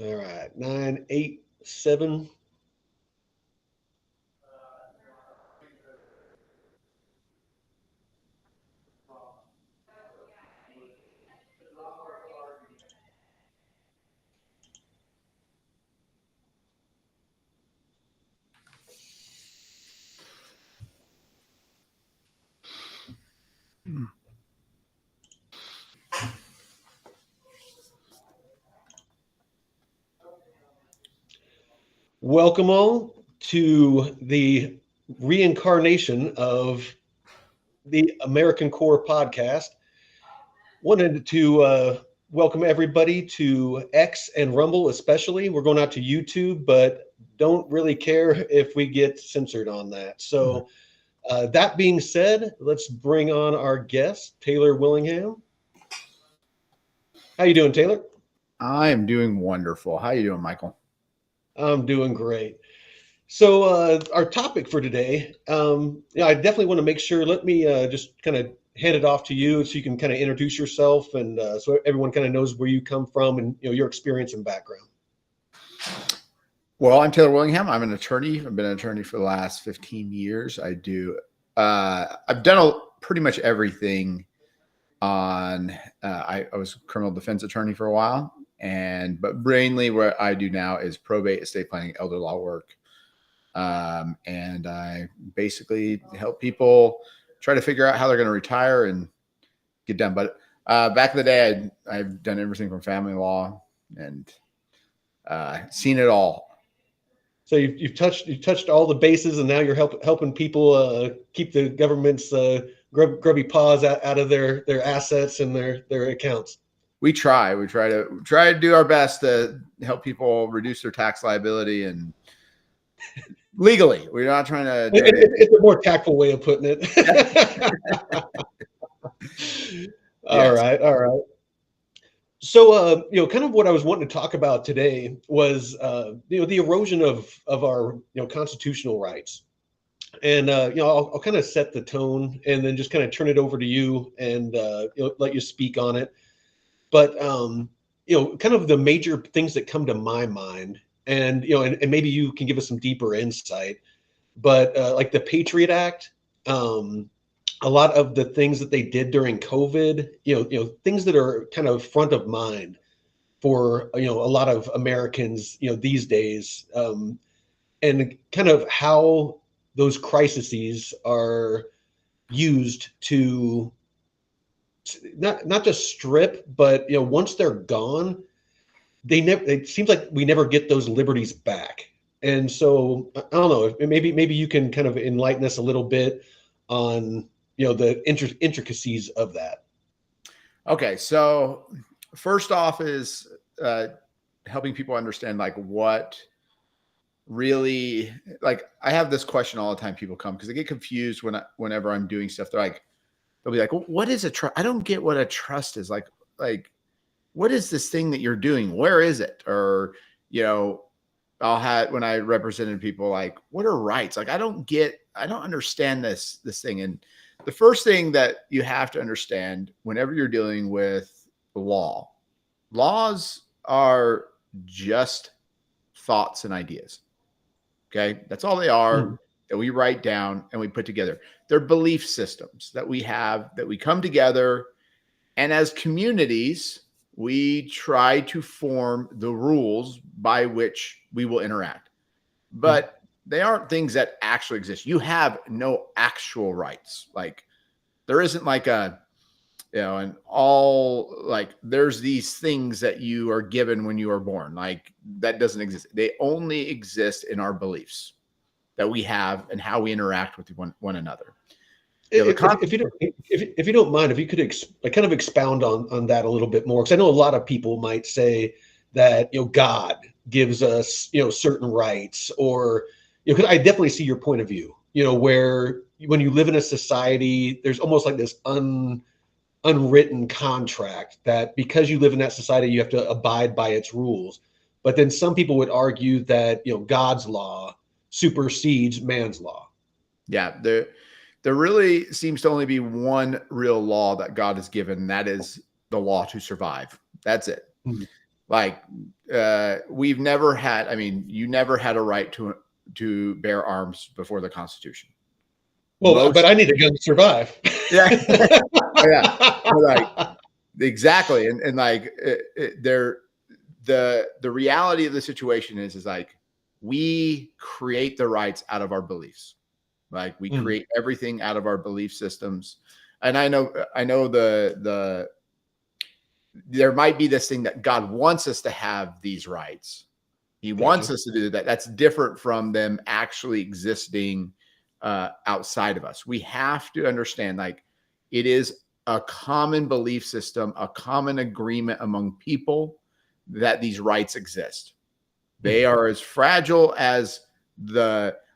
All right, 987. Welcome all to the reincarnation of the American Core podcast. Wanted to welcome everybody to X and Rumble, especially. We're going out to YouTube, but don't really care if we get censored on that. So, that being said, let's bring on our guest, Taylor Willingham. How you doing, Taylor? I am doing wonderful. How you doing, Michael? I'm doing great. So our topic for today, I definitely want to make sure. Let me just kind of hand it off to you, so you can kind of introduce yourself, and so everyone kind of knows where you come from and your experience and background. Well, I'm Taylor Willingham. I'm an attorney. I've been an attorney for the last 15 years. I've done pretty much everything on. I was a criminal defense attorney for a while, but mainly what I do now is probate, estate planning, elder law work. And I basically help people try to figure out how they're going to retire and get done. But back in the day, I've done everything from family law and seen it all. So you've touched all the bases, and now you're helping people keep the government's grubby paws out of their assets and their accounts. We try to do our best to help people reduce their tax liability and legally. We're not trying to. It's a more tactful way of putting it. All right. So, kind of what I was wanting to talk about today was, the erosion of our, constitutional rights, and I'll kind of set the tone, and then just kind of turn it over to you, and let you speak on it. But kind of the major things that come to my mind, and and maybe you can give us some deeper insight. But like the Patriot Act, a lot of the things that they did during COVID, things that are kind of front of mind for a lot of Americans, these days, and kind of how those crises are used to not just strip, but once they're gone, it seems like we never get those liberties back. And so I don't know, maybe you can kind of enlighten us a little bit on the intricacies of that. Okay, so first off is helping people understand like what really, like, I have this question all the time. People come because they get confused whenever I'm doing stuff. They'll be like, well, what is a trust? I don't get what a trust is. Like what is this thing that you're doing? Where is it? Or when I represented people, like, what are rights? Like, I don't understand this thing. And the first thing that you have to understand whenever you're dealing with laws are just thoughts and ideas. Okay. That's all they are, that we write down and we put together. They're belief systems that we have, that we come together. And as communities, we try to form the rules by which we will interact. But they aren't things that actually exist. You have no actual rights. Like, there isn't like and all, like, there's these things that you are given when you are born. Like, that doesn't exist. They only exist in our beliefs that we have and how we interact with one another. If you don't mind, if you could kind of expound on that a little bit more, because I know a lot of people might say that God gives us certain rights, or because I definitely see your point of view. Where when you live in a society, there's almost like this unwritten contract that because you live in that society, you have to abide by its rules. But then some people would argue that God's law supersedes man's law. Yeah, there really seems to only be one real law that God has given, and that is the law to survive. That's it. Mm-hmm. Like, we've never had, I mean, you never had a right to bear arms before the Constitution. Well, but I need a gun to survive. Yeah. Yeah. Like, exactly. And like the reality of the situation is like, we create the rights out of our beliefs. Like we create everything out of our belief systems. And I know there might be this thing that God wants us to have these rights. He wants us to do that. That's different from them actually existing outside of us. We have to understand, like, it is a common belief system, a common agreement among people that these rights exist. They are as fragile as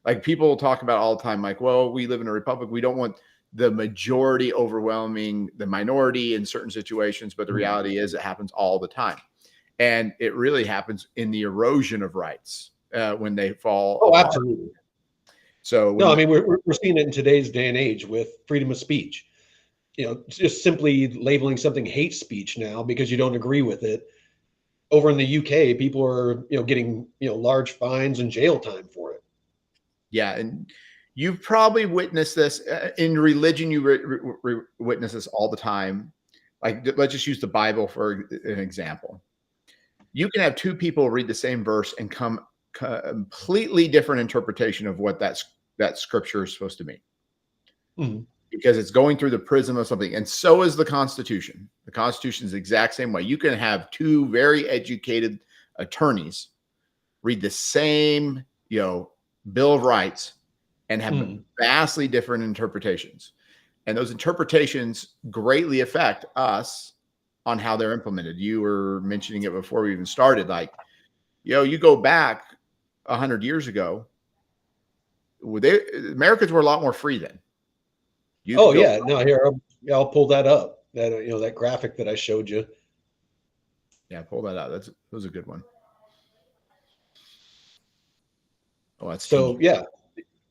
like people talk about all the time, like, well, we live in a republic. We don't want the majority overwhelming the minority in certain situations. But the reality is it happens all the time. And it really happens in the erosion of rights when they fall. Oh, apart. Absolutely. So no, I mean, we're seeing it in today's day and age with freedom of speech. Just simply labeling something hate speech now because you don't agree with it. Over in the UK, people are getting large fines and jail time for it. Yeah, and you've probably witnessed this in religion. You witness this all the time. Like, let's just use the Bible for an example. You can have two people read the same verse and come completely different interpretation of what that scripture is supposed to mean, because it's going through the prism of something. And so is the Constitution. The Constitution is the exact same way. You can have two very educated attorneys read the same, Bill of Rights and have vastly different interpretations. And those interpretations greatly affect us on how they're implemented. You were mentioning it before we even started. Like, you go back 100 years ago, Americans were a lot more free then. No, here, I'll pull that up. That that graphic that I showed you. Yeah, pull that out. That was a good one. Oh, that's so yeah.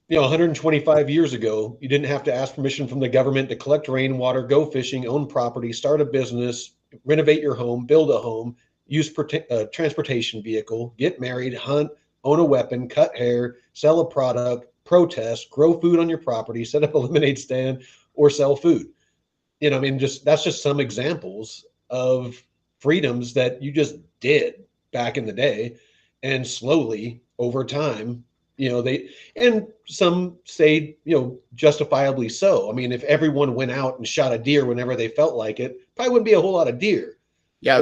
125 years ago, you didn't have to ask permission from the government to collect rainwater, go fishing, own property, start a business, renovate your home, build a home, use a transportation vehicle, get married, hunt, own a weapon, cut hair, sell a product, protest, grow food on your property, set up a lemonade stand, or sell food. That's just some examples of freedoms that you just did back in the day, and slowly over time, and some say, justifiably so. I mean, if everyone went out and shot a deer whenever they felt like it, probably wouldn't be a whole lot of deer. Yeah,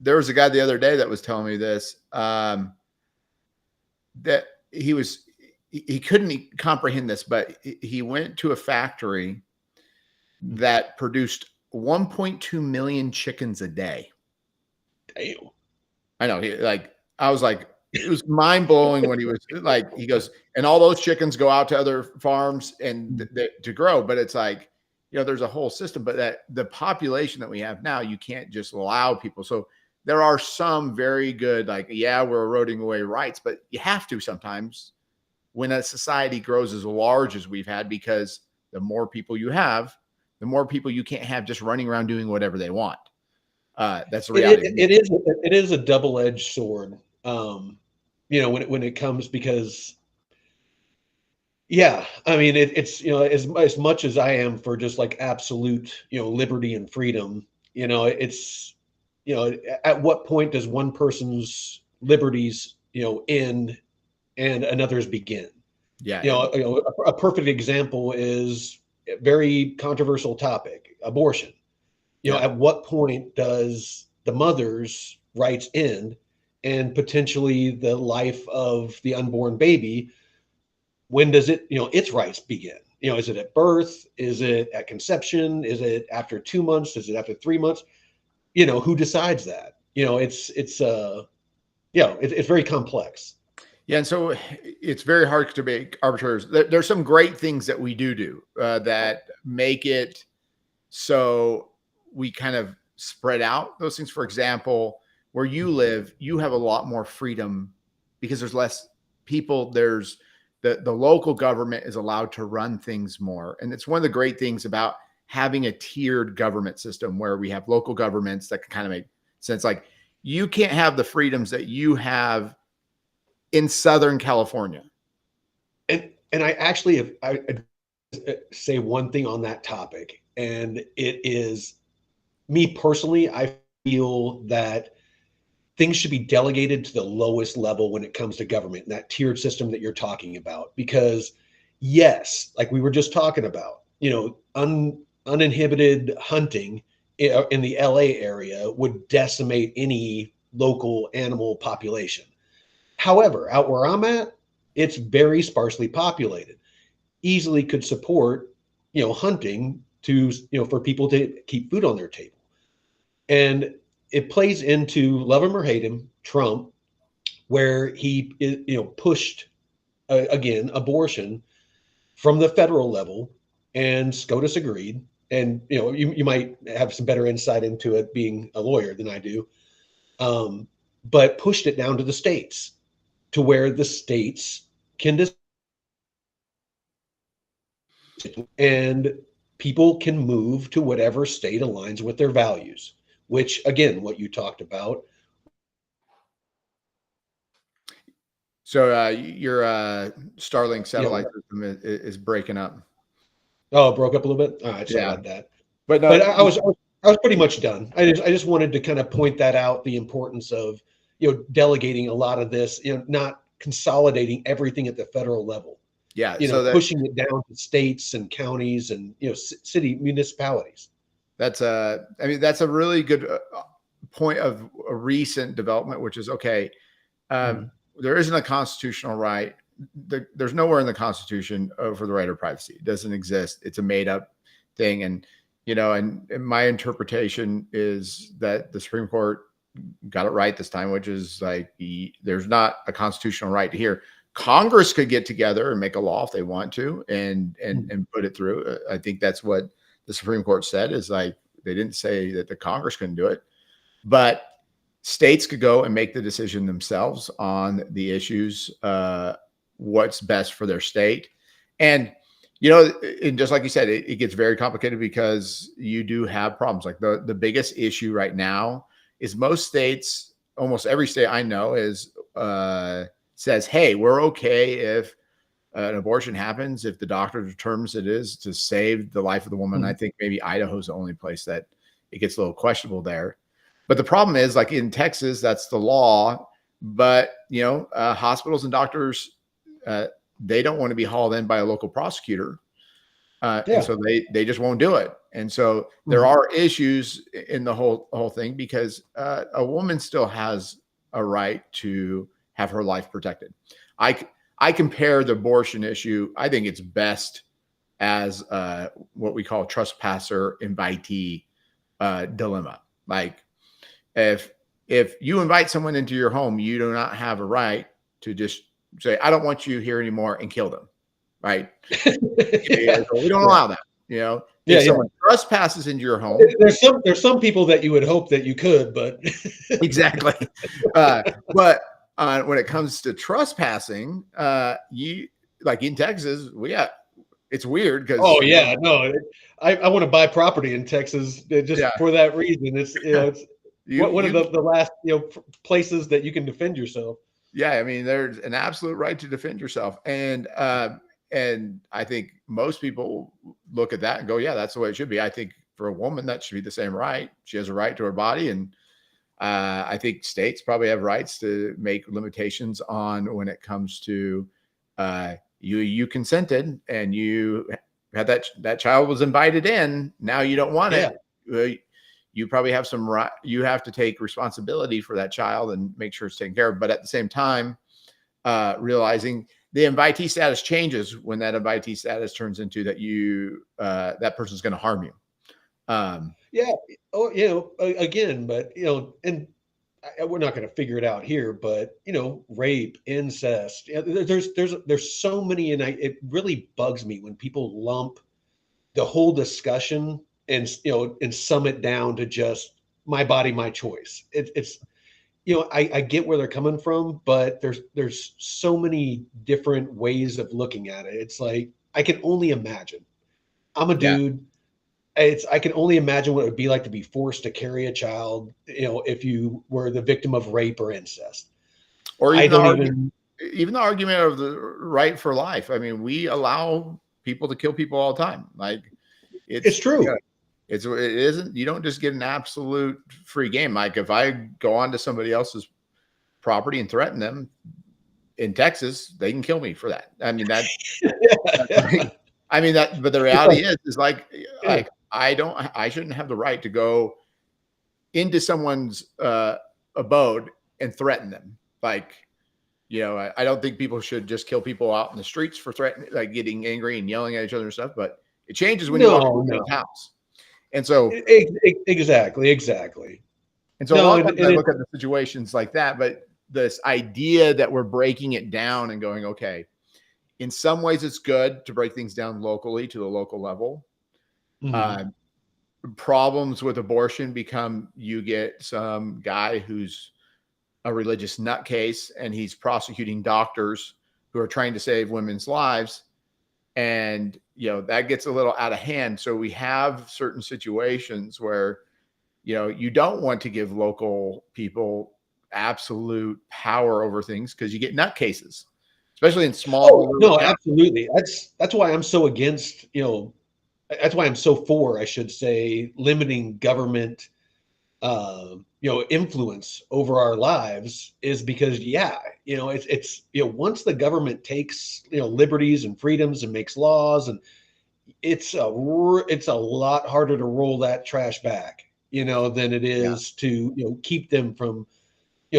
there was a guy the other day that was telling me this, that he couldn't comprehend this, but he went to a factory that produced 1.2 million chickens a day. Damn. I know. I was like, it was mind blowing when he was like, he goes, and all those chickens go out to other farms and to grow. But it's like, there's a whole system, but that the population that we have now, you can't just allow people. So there are some very good, like, we're eroding away rights, but you have to sometimes when a society grows as large as we've had, because the more people you have, the more people you can't have just running around doing whatever they want. That's the reality. It is a double-edged sword. When it comes, because I mean, it's as much as I am for just like absolute liberty and freedom, it's at what point does one person's liberties end and another's begin? A perfect example is a very controversial topic: abortion. At what point does the mother's rights end and potentially the life of the unborn baby? When does it, its rights begin? Is it at birth? Is it at conception? Is it after 2 months? Is it after 3 months? Who decides that? It's very complex. Yeah, and so it's very hard to make arbitrary. There's some great things that we do that make it so we kind of spread out those things. For example, where you live, you have a lot more freedom because there's less people. There's the local government is allowed to run things more. And it's one of the great things about having a tiered government system where we have local governments that can kind of make sense. Like You can't have the freedoms that you have in Southern California. And I actually I say one thing on that topic, and it is, me personally, I feel that things should be delegated to the lowest level when it comes to government, and that tiered system that you're talking about. Because yes, like we were just talking about, uninhibited hunting in the LA area would decimate any local animal population. However, out where I'm at, it's very sparsely populated. Easily could support, hunting to, for people to keep food on their table. And it plays into, love him or hate him, Trump, where he, pushed, again, abortion from the federal level, and SCOTUS agreed. And, you might have some better insight into it being a lawyer than I do, but pushed it down to the states, to where the states can decide, and people can move to whatever state aligns with their values, which, again, what you talked about. So your Starlink satellite Yeah. system is breaking up. Oh, it broke up a little bit. All right, sorry Yeah. about that. But no, But I was pretty much done. I just wanted to kind of point that out, the importance of, delegating a lot of this, not consolidating everything at the federal level, yeah. So pushing it down to states and counties and, city municipalities. that's I mean, that's a really good point of a recent development, which is okay. There isn't a constitutional right. There's nowhere in the Constitution for the right of privacy. It doesn't exist. It's a made up thing. And, and my interpretation is that the Supreme Court got it right this time, which is like, there's not a constitutional right to hear. Congress could get together and make a law if they want to, and put it through. I think that's what the Supreme Court said, is like, they didn't say that the Congress couldn't do it, but states could go and make the decision themselves on the issues, what's best for their state. And, and just like you said, it gets very complicated, because you do have problems. Like the biggest issue right now is most states, almost every state I know says, hey, we're okay if an abortion happens, if the doctor determines it is to save the life of the woman. I think maybe Idaho's the only place that it gets a little questionable there. But the problem is, like in Texas, that's the law. But, hospitals and doctors, they don't want to be hauled in by a local prosecutor. And so they just won't do it. And so there are issues in the whole thing, because a woman still has a right to have her life protected. I compare the abortion issue, I think it's best as what we call trespasser invitee dilemma. Like, if you invite someone into your home, you do not have a right to just say, I don't want you here anymore, and kill them. Right. So we don't allow that. If someone trespasses into your home, there's some people that you would hope that you could, but exactly. But when it comes to trespassing, you, like in Texas, it's weird because I want to buy property in Texas just for that reason. It's it's one of the last places that you can defend yourself. Yeah, I mean, there's an absolute right to defend yourself, and I think most people look at that and go, yeah, that's the way it should be. I think for a woman, that should be the same right. She has a right to her body, and I think states probably have rights to make limitations on when it comes to you consented and you had that child was invited in. Now you don't want it. You probably have some right. You have to take responsibility for that child and make sure it's taken care of. But at the same time, realizing the invitee status changes when that invitee status turns into that that person's going to harm you. Again, but and we're not going to figure it out here, but rape, incest. There's so many, and it really bugs me when people lump the whole discussion and sum it down to just my body, my choice. It's I get where they're coming from, but there's so many different ways of looking at it. It's like, I can only imagine. I'm a dude. I can only imagine what it would be like to be forced to carry a child, if you were the victim of rape or incest. Or I even the don't argument, even. even the argument of the right for life. I mean, we allow people to kill people all the time. Like It's it's true. it isn't. You don't just get an absolute free game. Like if I go onto somebody else's property and threaten them in Texas, they can kill me for that. I mean that. I mean that. But the reality is like I shouldn't have the right to go into someone's abode and threaten them. Like, I don't think people should just kill people out in the streets for threatening, like getting angry and yelling at each other and stuff. But it changes when you walk into No. a house. And so, exactly. a No, lot of times I look at the situations like that, but this idea that we're breaking it down and going, okay, in some ways it's good to break things down locally to the local level. Mhm. Problems with abortion become you get some guy who's a religious nutcase and he's prosecuting doctors who are trying to save women's lives. And, that gets a little out of hand. So we have certain situations where, you don't want to give local people absolute power over things because you get nutcases, especially in small. No, absolutely. That's why I'm so against, that's why I'm so for, I should say, limiting government influence over our lives, is because it's once the government takes liberties and freedoms and makes laws, and it's a lot harder to roll that trash back than it Yeah. is to keep them from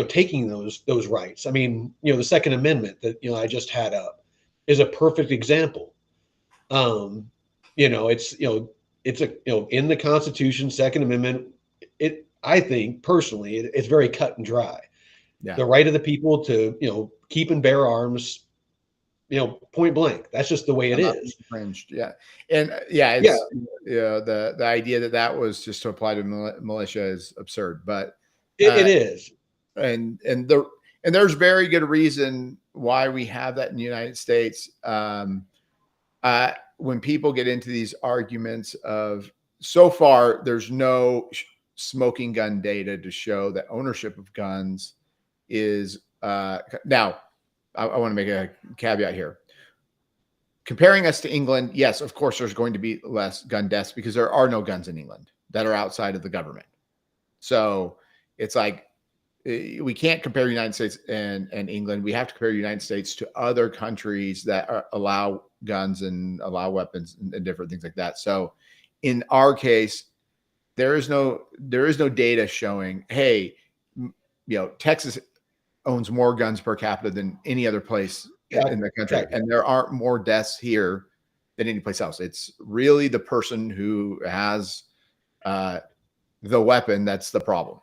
taking those rights. I mean, the Second Amendment that I just had up is a perfect example. It's in the Constitution, Second Amendment. I think personally, it's very cut and dry. Yeah. The right of the people to keep and bear arms, point blank. That's just the way it is. Infringed. Yeah. And it's the idea that was just to apply to militia is absurd, but it is. And there's very good reason why we have that in the United States. When people get into these arguments of, so far, there's no smoking gun data to show that ownership of guns is now. I want to make a caveat here. Comparing us to England, yes, of course, there's going to be less gun deaths because there are no guns in England that are outside of the government. So it's like, we can't compare the United States and England. We have to compare the United States to other countries that allow guns and allow weapons and different things like that. So in our case, there is no data showing, hey, Texas owns more guns per capita than any other place in the country. Exactly. And there aren't more deaths here than any place else. It's really the person who has the weapon that's the problem.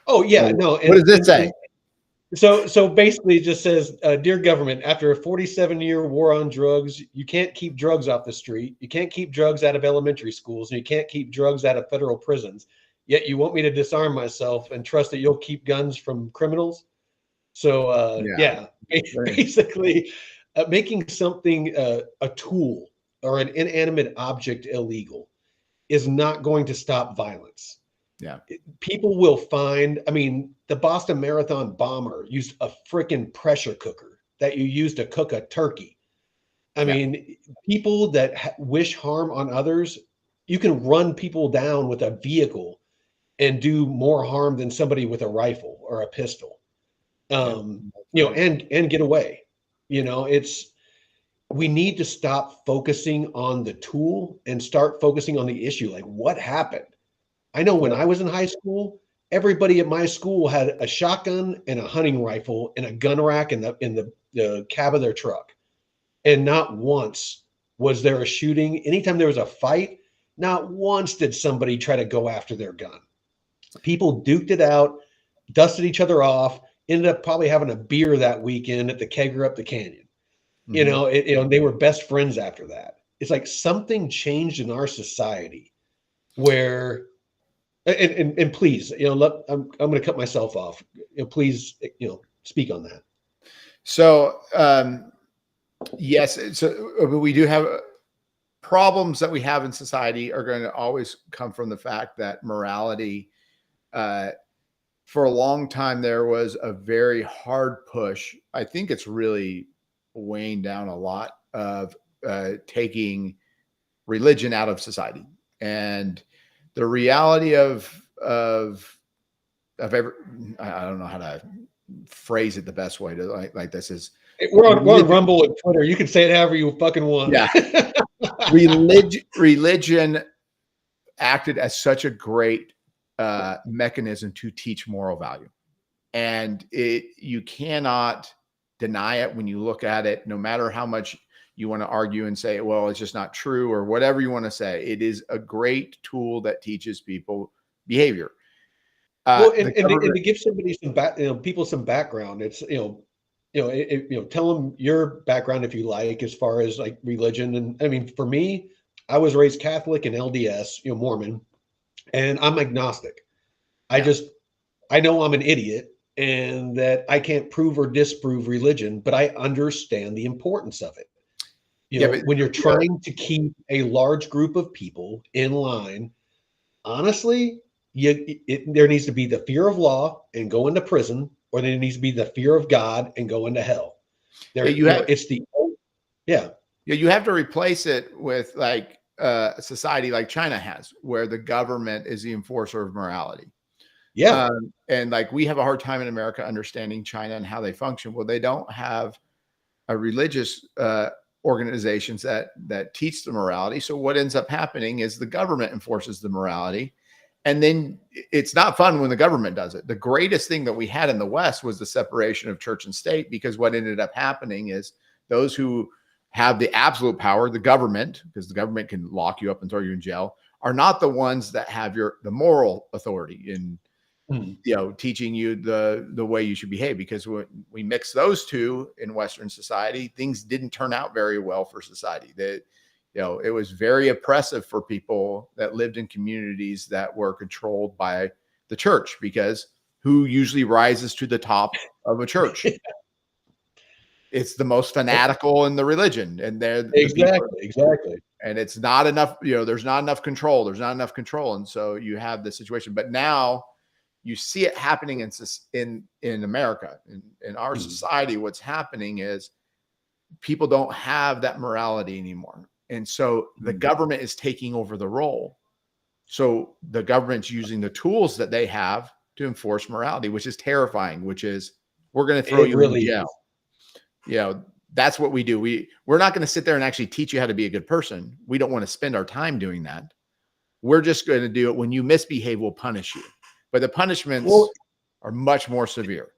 Oh yeah, no. What does it say? So basically, it just says, "Dear government, after a 47-year war on drugs, you can't keep drugs off the street. You can't keep drugs out of elementary schools, and you can't keep drugs out of federal prisons. Yet you want me to disarm myself and trust that you'll keep guns from criminals." So basically, making something a tool or an inanimate object illegal is not going to stop violence. Yeah. People will find, I mean, the Boston Marathon bomber used a freaking pressure cooker that you use to cook a turkey. I mean, people that wish harm on others, you can run people down with a vehicle and do more harm than somebody with a rifle or a pistol. And get away. We need to stop focusing on the tool and start focusing on the issue. Like, what happened? I know when I was in high school, everybody at my school had a shotgun and a hunting rifle and a gun rack in the cab of their truck. And not once was there a shooting. Anytime there was a fight, not once did somebody try to go after their gun. People duked it out, dusted each other off, ended up probably having a beer that weekend at the kegger up the canyon. Mm-hmm. They were best friends after that. It's like something changed in our society where, and please, I'm going to cut myself off. Please, speak on that. So, yes, so we do have problems that we have in society are going to always come from the fact that morality, for a long time, there was a very hard push. I think it's really weighing down a lot of taking religion out of society. And the reality of every, I don't know how to phrase it the best way to like this is We're on Rumble and Twitter. You can say it however you fucking want. Yeah. Religion acted as such a great mechanism to teach moral value. And you cannot deny it when you look at it, no matter how much you want to argue and say, well, it's just not true or whatever you want to say. It is a great tool that teaches people behavior. Well, and to give somebody people some background, it's tell them your background if you like, as far as like religion. And I mean, for me, I was raised Catholic and LDS, Mormon, and I'm agnostic. Yeah. I know I'm an idiot and that I can't prove or disprove religion, but I understand the importance of it. When you're trying to keep a large group of people in line, honestly, there needs to be the fear of law and go into prison, or there needs to be the fear of God and go into hell. You have to replace it with like a society like China has, where the government is the enforcer of morality. Yeah. And like we have a hard time in America understanding China and how they function. Well, they don't have a religious organizations that teach the morality. So what ends up happening is the government enforces the morality. And then it's not fun when the government does it. The greatest thing that we had in the West was the separation of church and state, because what ended up happening is those who have the absolute power, the government, because the government can lock you up and throw you in jail, are not the ones that have the moral authority in teaching you the way you should behave. Because when we mix those two in Western society, things didn't turn out very well for society. It was very oppressive for people that lived in communities that were controlled by the church, because who usually rises to the top of a church? It's the most fanatical in the religion, and they're exactly. And it's not enough. There's not enough control. And so you have this situation. But now you see it happening in America, in our society. What's happening is people don't have that morality anymore. And so the government is taking over the role. So the government's using the tools that they have to enforce morality, which is terrifying, which is, we're going to throw you in jail. That's what we do. We're not going to sit there and actually teach you how to be a good person. We don't want to spend our time doing that. We're just going to do it. When you misbehave, we'll punish you. But the punishments are much more severe.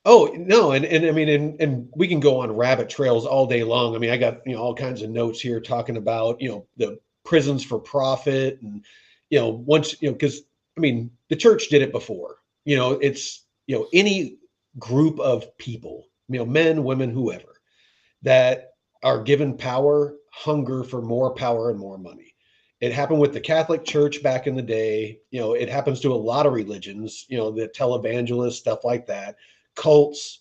Oh, no. And I mean, and we can go on rabbit trails all day long. I mean, I got, all kinds of notes here talking about, the prisons for profit and, because I mean, the church did it before, it's, any group of people, men, women, whoever, that are given power, hunger for more power and more money. It happened with the Catholic Church back in the day. It happens to a lot of religions, the televangelists, stuff like that. Cults,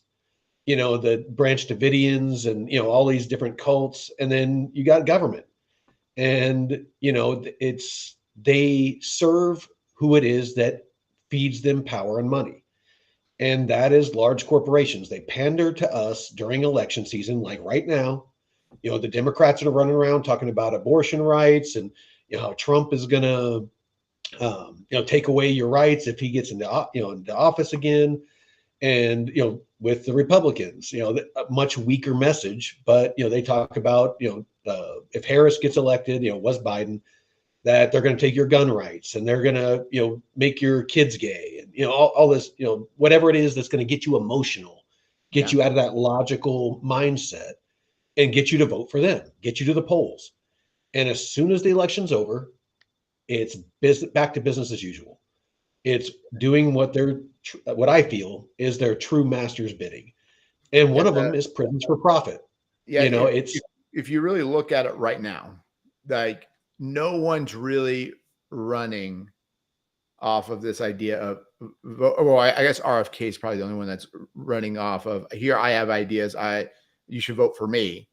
the Branch Davidians and, all these different cults. And then you got government. And, they serve who it is that feeds them power and money. And that is large corporations. They pander to us during election season, like right now. The Democrats are running around talking about abortion rights and, how Trump is going to, take away your rights if he gets into office again. And, with the Republicans, a much weaker message, but, they talk about, if Harris gets elected, was Biden, that they're going to take your gun rights and they're going to, make your kids gay and, all this, whatever it is that's going to get you emotional, get you out of that logical mindset and get you to vote for them, get you to the polls. And as soon as the election's over, it's back to business as usual. It's doing what I feel is their true master's bidding. And one of them is prisons for profit. Yeah. If you really look at it right now, like no one's really running off of this idea of, well, I guess RFK is probably the only one that's running off of, here I have ideas. You should vote for me.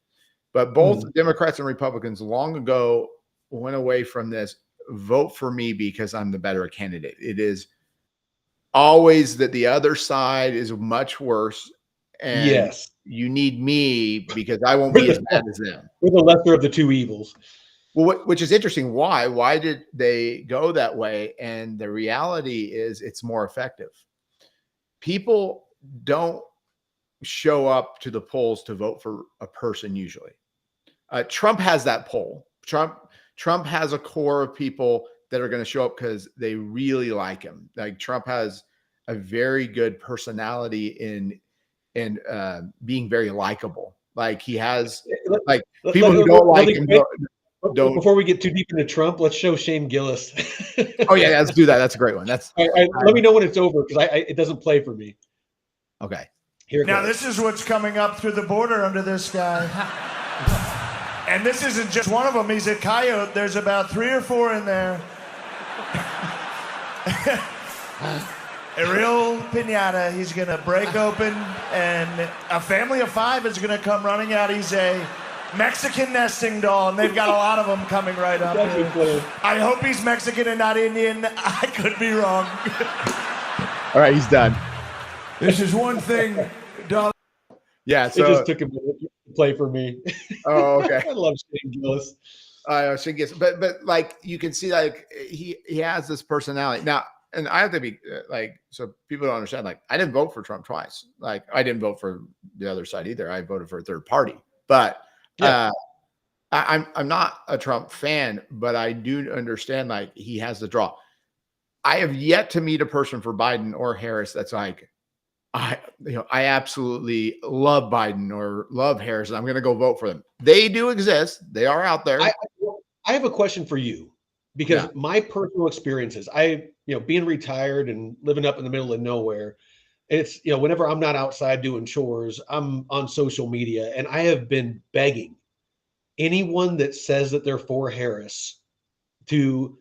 But both Democrats and Republicans long ago went away from this. Vote for me because I'm the better candidate. It is always that the other side is much worse, and Yes, you need me because I won't be as bad as them. we're the lesser of the two evils. Well, which is interesting. Why did they go that way? And the reality is it's more effective. People don't show up to the polls to vote for a person usually. Trump has that poll. Trump has a core of people that are going to show up because they really like him. Like Trump has a very good personality in being very likable. Like he has like people who don't like him don't. Before we get too deep into Trump, let's show Shane Gillis. Oh yeah, let's do that. That's a great one. That's let me know when it's over because it doesn't play for me. Okay. Here now goes. This is what's coming up through the border under this guy. And this isn't just one of them. He's a coyote. There's about 3 or 4 in there. A real piñata. He's going to break open, and a family of 5 is going to come running out. He's a Mexican nesting doll, and they've got a lot of them coming right up here. I hope he's Mexican and not Indian. I could be wrong. All right, he's done. This is one thing, Don. Yeah, so it just took a minute to play for me. Oh, okay. I love Shane Gillis. Shane Gillis, but like you can see, like he has this personality now, and I have to be like, so people don't understand. Like, I didn't vote for Trump twice. Like, I didn't vote for the other side either. I voted for a third party, but I'm not a Trump fan, but I do understand like he has the draw. I have yet to meet a person for Biden or Harris that's like, I absolutely love Biden or love Harris, and I'm going to go vote for them. They do exist. They are out there. I have a question for you because my personal experiences, being retired and living up in the middle of nowhere, it's, whenever I'm not outside doing chores, I'm on social media, and I have been begging anyone that says that they're for Harris to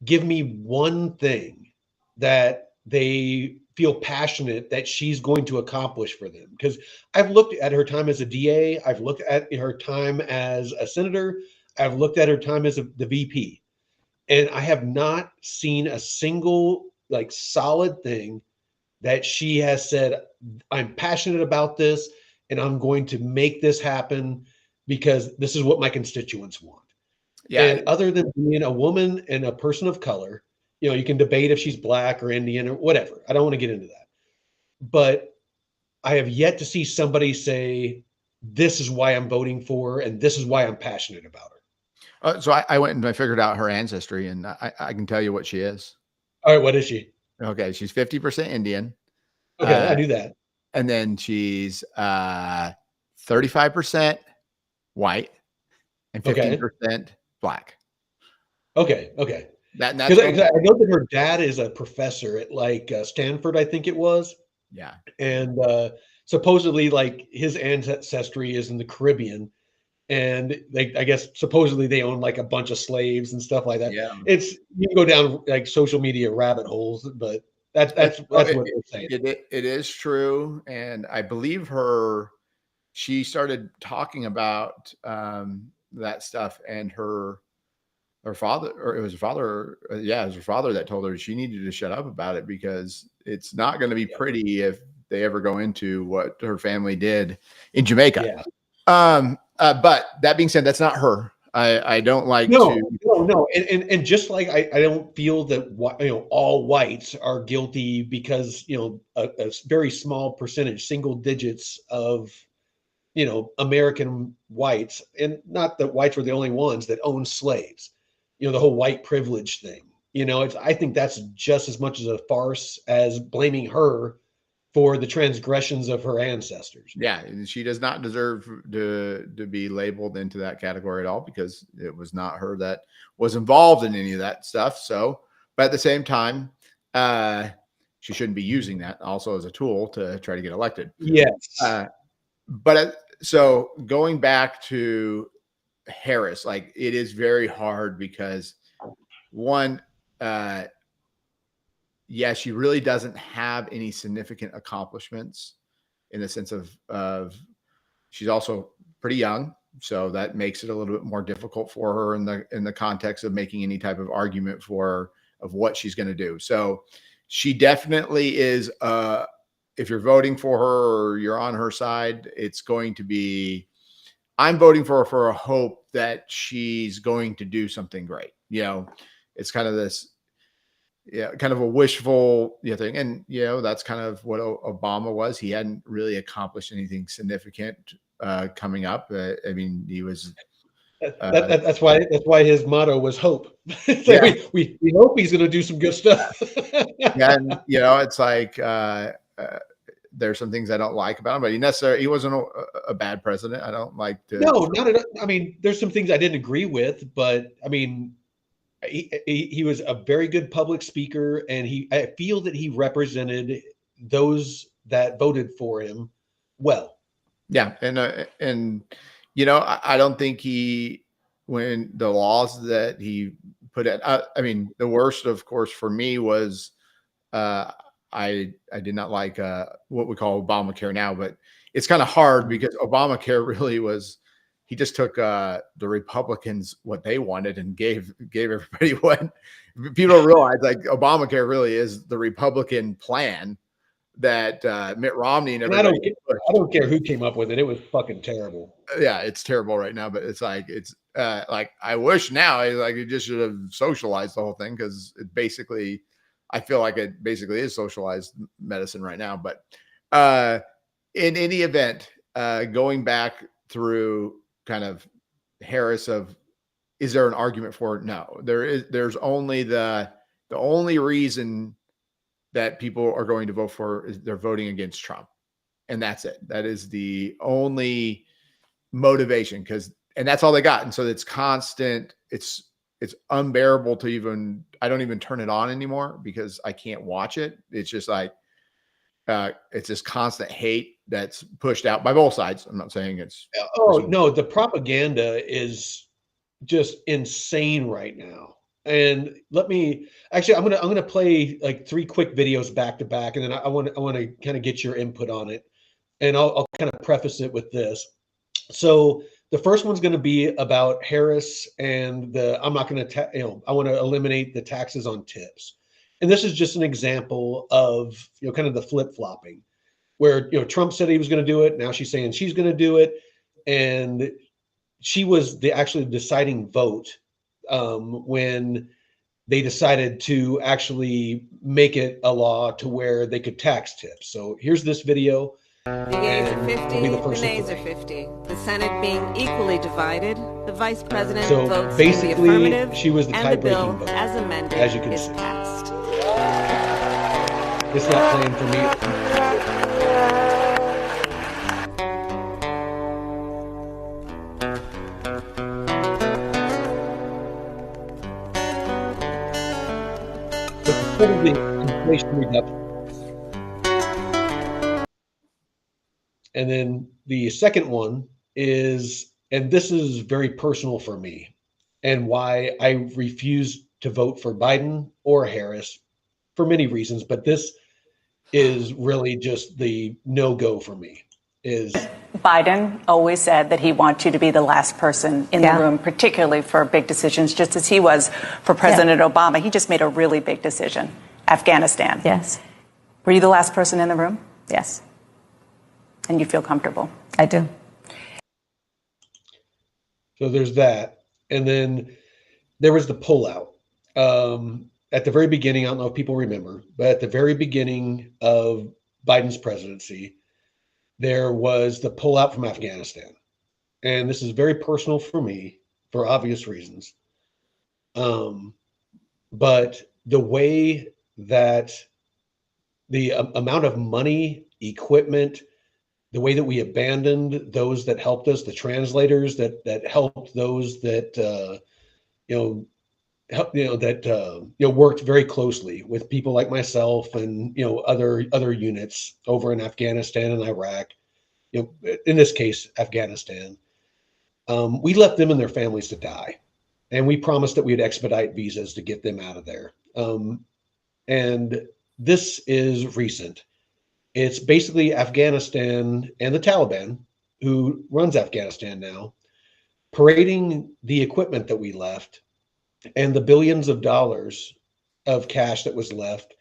give me one thing that they feel passionate that she's going to accomplish for them. Because I've looked at her time as a DA, I've looked at her time as a senator, I've looked at her time as the VP, and I have not seen a single like solid thing that she has said, I'm passionate about this and I'm going to make this happen because this is what my constituents want. Yeah. And other than being a woman and a person of color, you can debate if she's black or Indian or whatever. I don't want to get into that. But I have yet to see somebody say, this is why I'm voting for her and this is why I'm passionate about her. So I went and I figured out her ancestry, and I can tell you what she is. All right, what is she? Okay, she's 50% Indian. Okay, I knew that. And then she's 35% white and 15% black. Okay. Because I know that her dad is a professor at like Stanford, I think it was. Yeah. And supposedly like his ancestry is in the Caribbean. And I guess supposedly they own like a bunch of slaves and stuff like that. Yeah. You can go down like social media rabbit holes, but that's what they're saying. It is true. And I believe she started talking about that stuff, and her father, or it was her father. It was her father that told her she needed to shut up about it because it's not going to be pretty if they ever go into what her family did in Jamaica. Yeah. But that being said, that's not her. I don't like no. And just like I don't feel that all whites are guilty because a very small percentage, single digits of American whites, and not that whites were the only ones that owned slaves. The whole white privilege thing. I think that's just as much as a farce as blaming her for the transgressions of her ancestors. Yeah, she does not deserve to be labeled into that category at all because it was not her that was involved in any of that stuff. So, but at the same time, she shouldn't be using that also as a tool to try to get elected. Yes. So going back to Harris, like it is very hard because one, she really doesn't have any significant accomplishments in the sense of she's also pretty young. So that makes it a little bit more difficult for her in the context of making any type of argument of what she's going to do. So she definitely is, if you're voting for her or you're on her side, it's going to be, I'm voting for her for a hope that she's going to do something great. It's kind of this, kind of a wishful thing. And, that's kind of what Obama was. He hadn't really accomplished anything significant coming up. I mean, he was. That's why his motto was hope. we hope he's going to do some good stuff. And it's like there's some things I don't like about him, but he wasn't a bad president. I don't like to. No, not at all. I mean, there's some things I didn't agree with, but I mean, he was a very good public speaker, and I feel that he represented those that voted for him well. Yeah, and I don't think when the laws that he put in, I mean, the worst, of course, for me was I did not like what we call Obamacare now, but it's kind of hard because Obamacare really was, he just took the Republicans what they wanted and gave everybody what people realize, like Obamacare really is the Republican plan that Mitt Romney and everybody. I don't care who came up with it. It was fucking terrible. Yeah, it's terrible right now, but it's like I wish now you just should have socialized the whole thing, because it basically, I feel like it basically is socialized medicine right now. But in any event, going back through kind of Harris is there an argument for it? No, there's only the only reason that people are going to vote for is they're voting against Trump. And that's it. That is the only motivation, and that's all they got. And so it's constant. It's unbearable to even, I don't even turn it on anymore because I can't watch it. It's just like, it's this constant hate that's pushed out by both sides. I'm not saying it's. Oh no, the propaganda is just insane right now. And I'm gonna play like 3 quick videos back to back, and then I want to kind of get your input on it, and I'll kind of preface it with this. So the first one's going to be about Harris and I'm not going to I want to eliminate the taxes on tips, and this is just an example of kind of the flip-flopping, where Trump said he was going to do it, now she's saying she's going to do it, and she was the actually deciding vote when they decided to actually make it a law to where they could tax tips. So here's this video. The yeas are 50, the nays are 50. The Senate being equally divided, the Vice President votes in the affirmative, she was the and the bill, tie-breaking vote, as amended, as you can is see. passed. It's not playing for me. The Inflation Reduction. And then the second one is, and this is very personal for me, and why I refuse to vote for Biden or Harris for many reasons, but this is really just the no-go for me. Is Biden always said that he wants you to be the last person in the room, particularly for big decisions, just as he was for President Obama. He just made a really big decision. Afghanistan. Yes. Were you the last person in the room? Yes. And you feel comfortable? I do. So there's that. And then there was the pullout. At the very beginning, I don't know if people remember, but at the very beginning of Biden's presidency, there was the pullout from Afghanistan. And this is very personal for me for obvious reasons. But the way that the amount of money, equipment, the way that we abandoned those that helped us, the translators that helped those that worked very closely with people like myself and other units over in Afghanistan and Iraq. In this case, Afghanistan. We left them and their families to die, and we promised that we'd expedite visas to get them out of there. And this is recent. It's basically Afghanistan and the Taliban, who runs Afghanistan now, parading the equipment that we left and the billions of dollars of cash that was left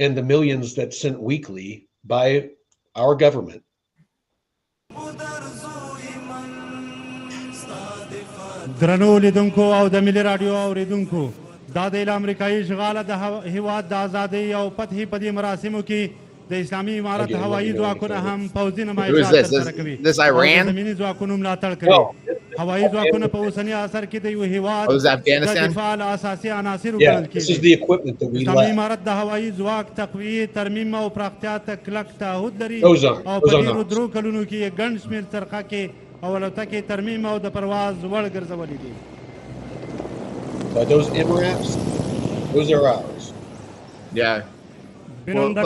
and the millions that's sent weekly by our government. درنو لیدونکو او د ملي رادیو اوریدونکو دا د امریکایي اشغال د هیواد د ازادۍ او فتحې په دې مراسمو کې د اسلامي امارت هوایي ځواکونه هم پوځي نمایشات ترسره کوي. This Iran? زمیني ځواکونو ملاتړ کوي. هوایي ځواکونه په اوسني عصر کې د یو هیواد د دفاع له اساسي عناصرو ګڼل کېږي. اسلامي امارت د هوایي ځواک تقویې ترمیم او پراختیا ته کلک تعهد لري او په تېرو درو کلونو کې یې ګڼ شمېر څرخه کې او الوتکې ترمیم او د پرواز وړ ګرځولې دي. But those Emirates, those are ours. Yeah. Well, you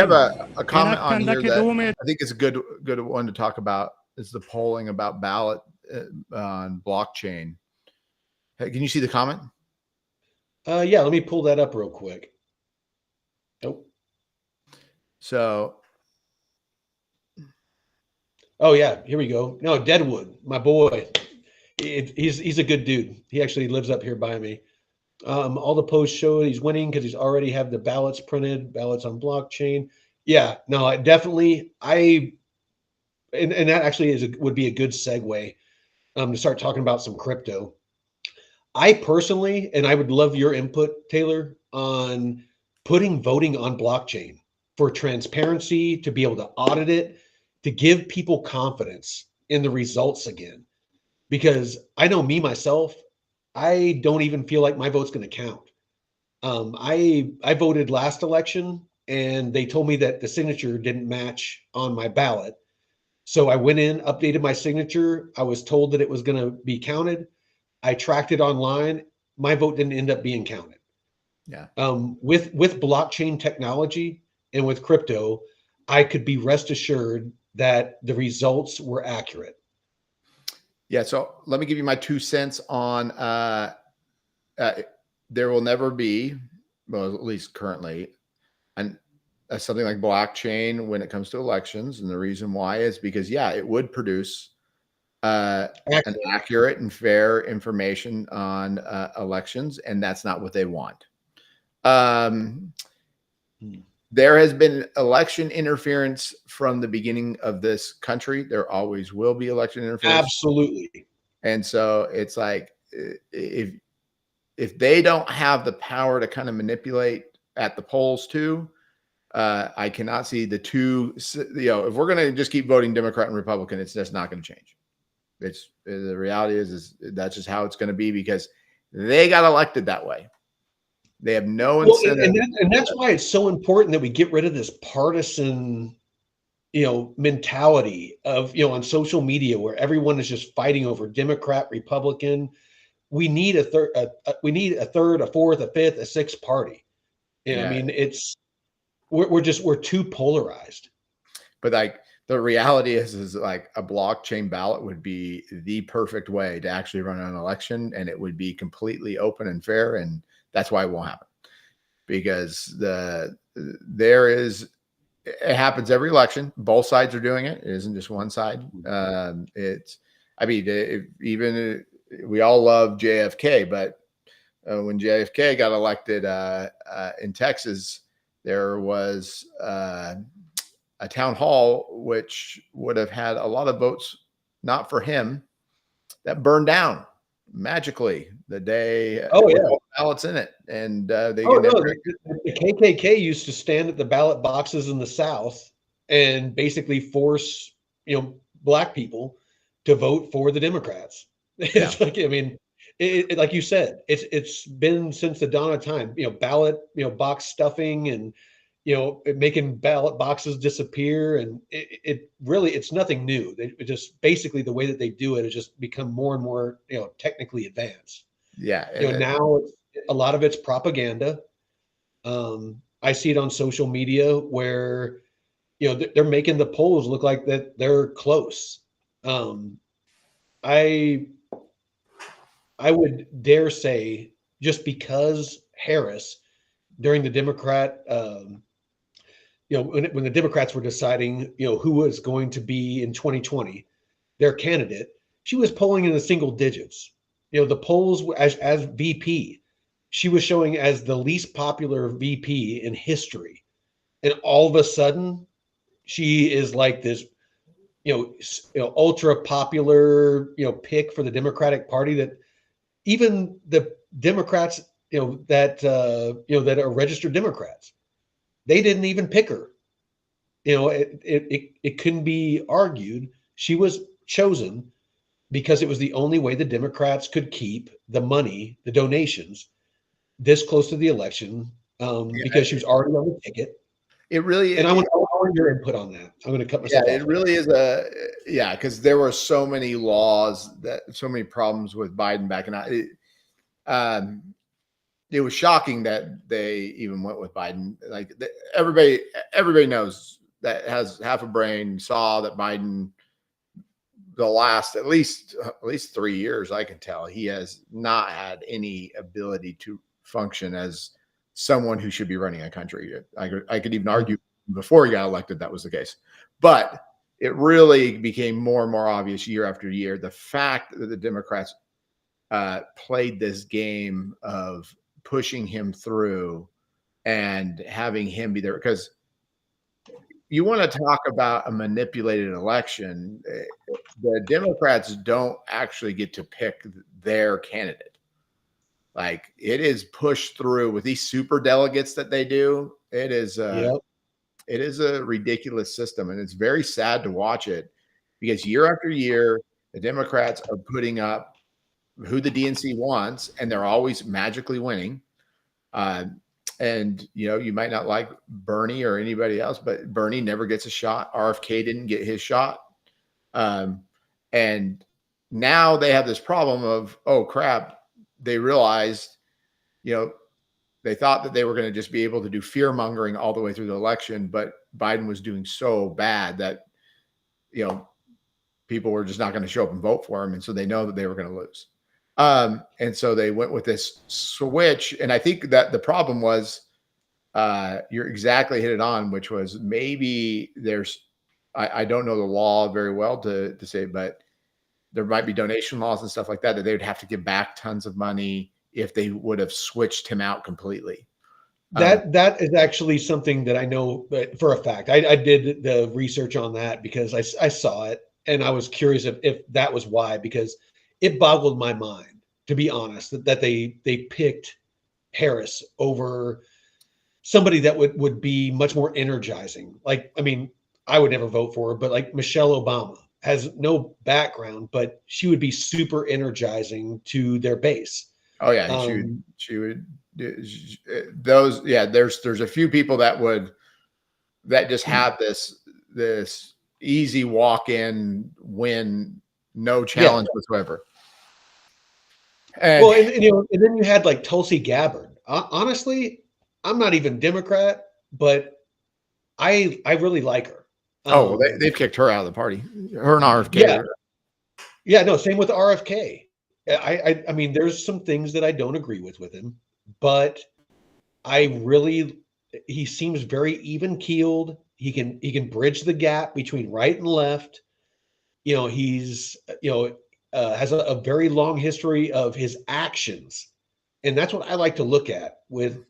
have a comment on here that I think is a good one to talk about is the polling about ballot on blockchain. Hey, can you see the comment? Yeah, let me pull that up real quick. Nope. So. Oh yeah, here we go. No, Deadwood, my boy. He's a good dude. He actually lives up here by me. All the posts show he's winning because he's already have the ballots printed, ballots on blockchain. Yeah, no, I definitely and that actually would be a good segue to start talking about some crypto. I personally, and I would love your input, Taylor, on putting voting on blockchain for transparency, to be able to audit it, to give people confidence in the results again. Because I know me, myself, I don't even feel like my vote's going to count. I voted last election and they told me that the signature didn't match on my ballot. So I went in, updated my signature. I was told that it was going to be counted. I tracked it online. My vote didn't end up being counted. Yeah. With blockchain technology and with crypto, I could be rest assured that the results were accurate. Yeah, so let me give you my 2 cents on there will never be, well, at least currently, something like blockchain when it comes to elections. And the reason why is because, yeah, it would produce an accurate and fair information on elections, and that's not what they want. There has been election interference from the beginning of this country. There always will be election interference. Absolutely. And so it's like, if they don't have the power to kind of manipulate at the polls too, I cannot see the two, if we're going to just keep voting Democrat and Republican, it's just not going to change. The reality is that's just how it's going to be because they got elected that way. They have no incentive. And that's why it's so important that we get rid of this partisan, mentality of, on social media where everyone is just fighting over Democrat, Republican. We need a third, a fourth, a fifth, a sixth party. I mean, we're too polarized. But like the reality is like a blockchain ballot would be the perfect way to actually run an election, and it would be completely open and fair. And that's why it won't happen, because it happens every election. Both sides are doing it. It isn't just one side. We all love JFK, but when JFK got elected in Texas, there was a town hall which would have had a lot of votes not for him that burned down magically the day ballots in it, and the KKK used to stand at the ballot boxes in the South and basically force black people to vote for the Democrats. It's like, I mean, like you said, it's been since the dawn of time. Ballot box stuffing and making ballot boxes disappear, and it's nothing new. It just basically the way that they do it has just become more and more technically advanced. Yeah. Now a lot of it's propaganda. I see it on social media where they're making the polls look like that they're close. I would dare say, just because Harris during the Democrat when the Democrats were deciding, who was going to be in 2020, their candidate, she was polling in the single digits. The polls as VP, she was showing as the least popular VP in history. And all of a sudden, she is like this, ultra popular, pick for the Democratic Party that even the Democrats, that are registered Democrats, they didn't even pick her. It couldn't be argued. She was chosen because it was the only way the Democrats could keep the money, the donations, this close to the election, because she was already on the ticket. It really is. And I want your input on that. I'm going to cut myself off. It really is because there were so many so many problems with Biden back in. It was shocking that they even went with Biden. Like everybody knows that has half a brain saw that Biden, the last at least 3 years, I can tell, he has not had any ability to function as someone who should be running a country. I could even argue before he got elected that was the case, but it really became more and more obvious year after year. The fact that the Democrats played this game of pushing him through and having him be there, because you want to talk about a manipulated election. The Democrats don't actually get to pick their candidate. Like, it is pushed through with these super delegates that they do. It is it is a ridiculous system, and it's very sad to watch it, because year after year, the Democrats are putting up who the DNC wants, and they're always magically winning. And you might not like Bernie or anybody else, but Bernie never gets a shot. RFK didn't get his shot. And now they have this problem of, oh crap, they realized, they thought that they were going to just be able to do fear mongering all the way through the election, but Biden was doing so bad that, people were just not going to show up and vote for him. And so they know that they were going to lose. And so they went with this switch. And I think that the problem was, you're exactly hit it on, which was maybe I don't know the law very well to say, but there might be donation laws and stuff like that they would have to give back tons of money if they would have switched him out completely. That is actually something that I know for a fact. I did the research on that because I saw it, and I was curious if that was why, because it boggled my mind, to be honest, that they picked Harris over somebody that would be much more energizing. Like, I mean, I would never vote for her, but like Michelle Obama has no background, but she would be super energizing to their base. Oh yeah, she would. Those, yeah. There's a few people that just have this easy walk-in win, no challenge whatsoever. And, well, and then you had like Tulsi Gabbard. Honestly, I'm not even Democrat, but I really like her. They've kicked her out of the party. Her and RFK. Yeah, no, same with RFK. I mean, there's some things that I don't agree with him, but he seems very even keeled. He can bridge the gap between right and left. He's has a very long history of his actions, and that's what I like to look at with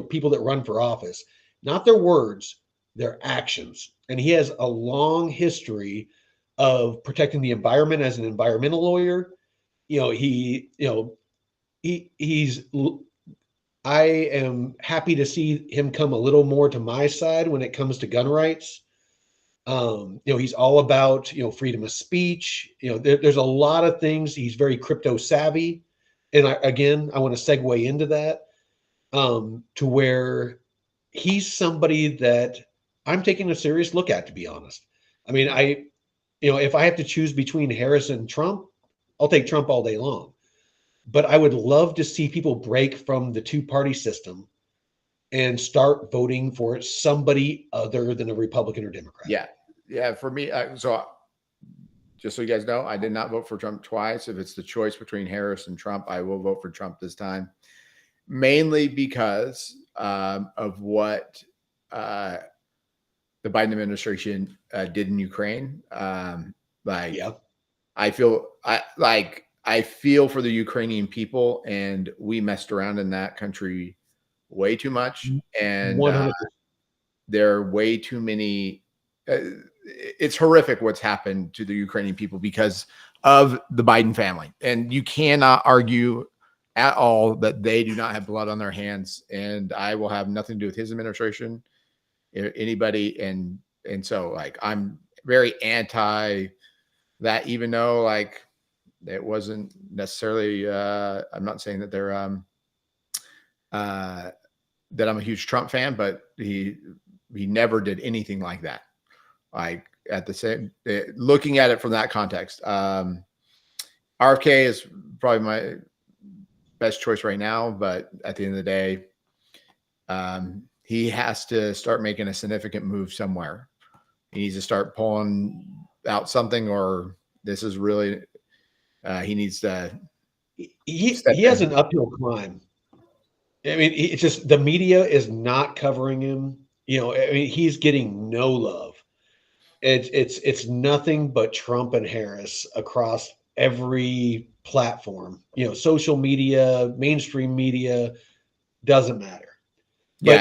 people that run for office, not their words, their actions. And he has a long history of protecting the environment as an environmental lawyer. I am happy to see him come a little more to my side when it comes to gun rights. He's all about, freedom of speech. There's a lot of things. He's very crypto savvy. And I want to segue into that, to where he's somebody that I'm taking a serious look at, to be honest. I mean, if I have to choose between Harris and Trump, I'll take Trump all day long. But I would love to see people break from the two-party system and start voting for somebody other than a Republican or Democrat. Yeah. For me, so just so you guys know, I did not vote for Trump twice. If it's the choice between Harris and Trump, I will vote for Trump this time, mainly because of what the Biden administration did in Ukraine. I feel for the Ukrainian people, and we messed around in that country way too much, and 100%. there are way too many. It's horrific what's happened to the Ukrainian people because of the Biden family, and you cannot argue at all that they do not have blood on their hands. And I will have nothing to do with his administration, anybody, and so like I'm very anti that, even though like it wasn't necessarily. I'm not saying that they're that I'm a huge Trump fan, but he never did anything like that. Like at the same, looking at it from that context, RFK is probably my best choice right now. But at the end of the day, he has to start making a significant move somewhere. He needs to start pulling out something, or this is really, he needs to. He has an uphill climb. I mean, it's just the media is not covering him. You know, I mean, he's getting no love. It's nothing but Trump and Harris across every platform. You know, social media, mainstream media, doesn't matter. But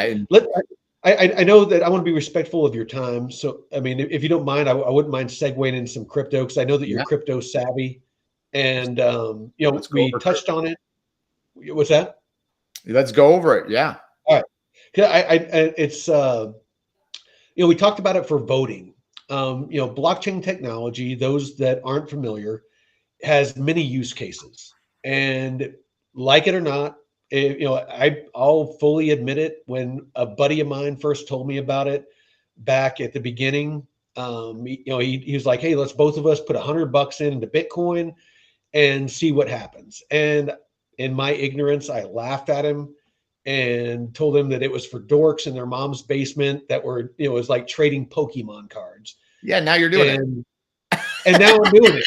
I know that I want to be respectful of your time. So, I mean, if you don't mind, I wouldn't mind segueing in some crypto, because I know that you're crypto savvy, and you know, we touched on it. What's that? Let's go over it. Yeah. All right. It's you know, we talked about it for voting. You know, blockchain technology, those that aren't familiar, has many use cases, and like it or not, you know, I'll fully admit it. When a buddy of mine first told me about it back at the beginning, you know, he was like, "Hey, let's both of us put $100 into Bitcoin and see what happens." And in my ignorance, I laughed at him and told him that it was for dorks in their mom's basement that were, you know, it was like trading Pokemon cards. Yeah, now you're doing it. And now I'm doing it.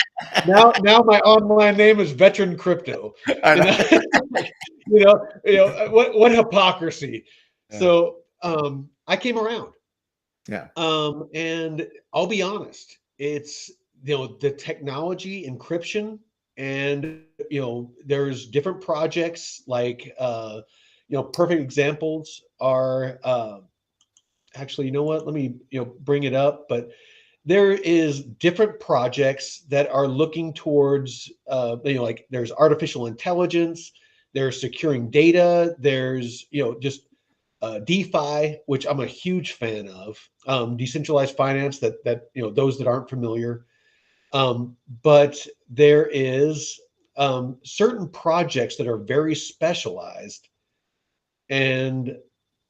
Now my online name is Veteran Crypto. You know, what hypocrisy. Yeah. So I came around. Yeah. And I'll be honest, it's, you know, the technology encryption, and you know, there's different projects like you know, perfect examples are actually, you know what, let me, you know, bring it up, but there is different projects that are looking towards you know, like there's artificial intelligence, there's securing data, there's, you know, just DeFi, which I'm a huge fan of, decentralized finance, that you know, those that aren't familiar. But there is certain projects that are very specialized, and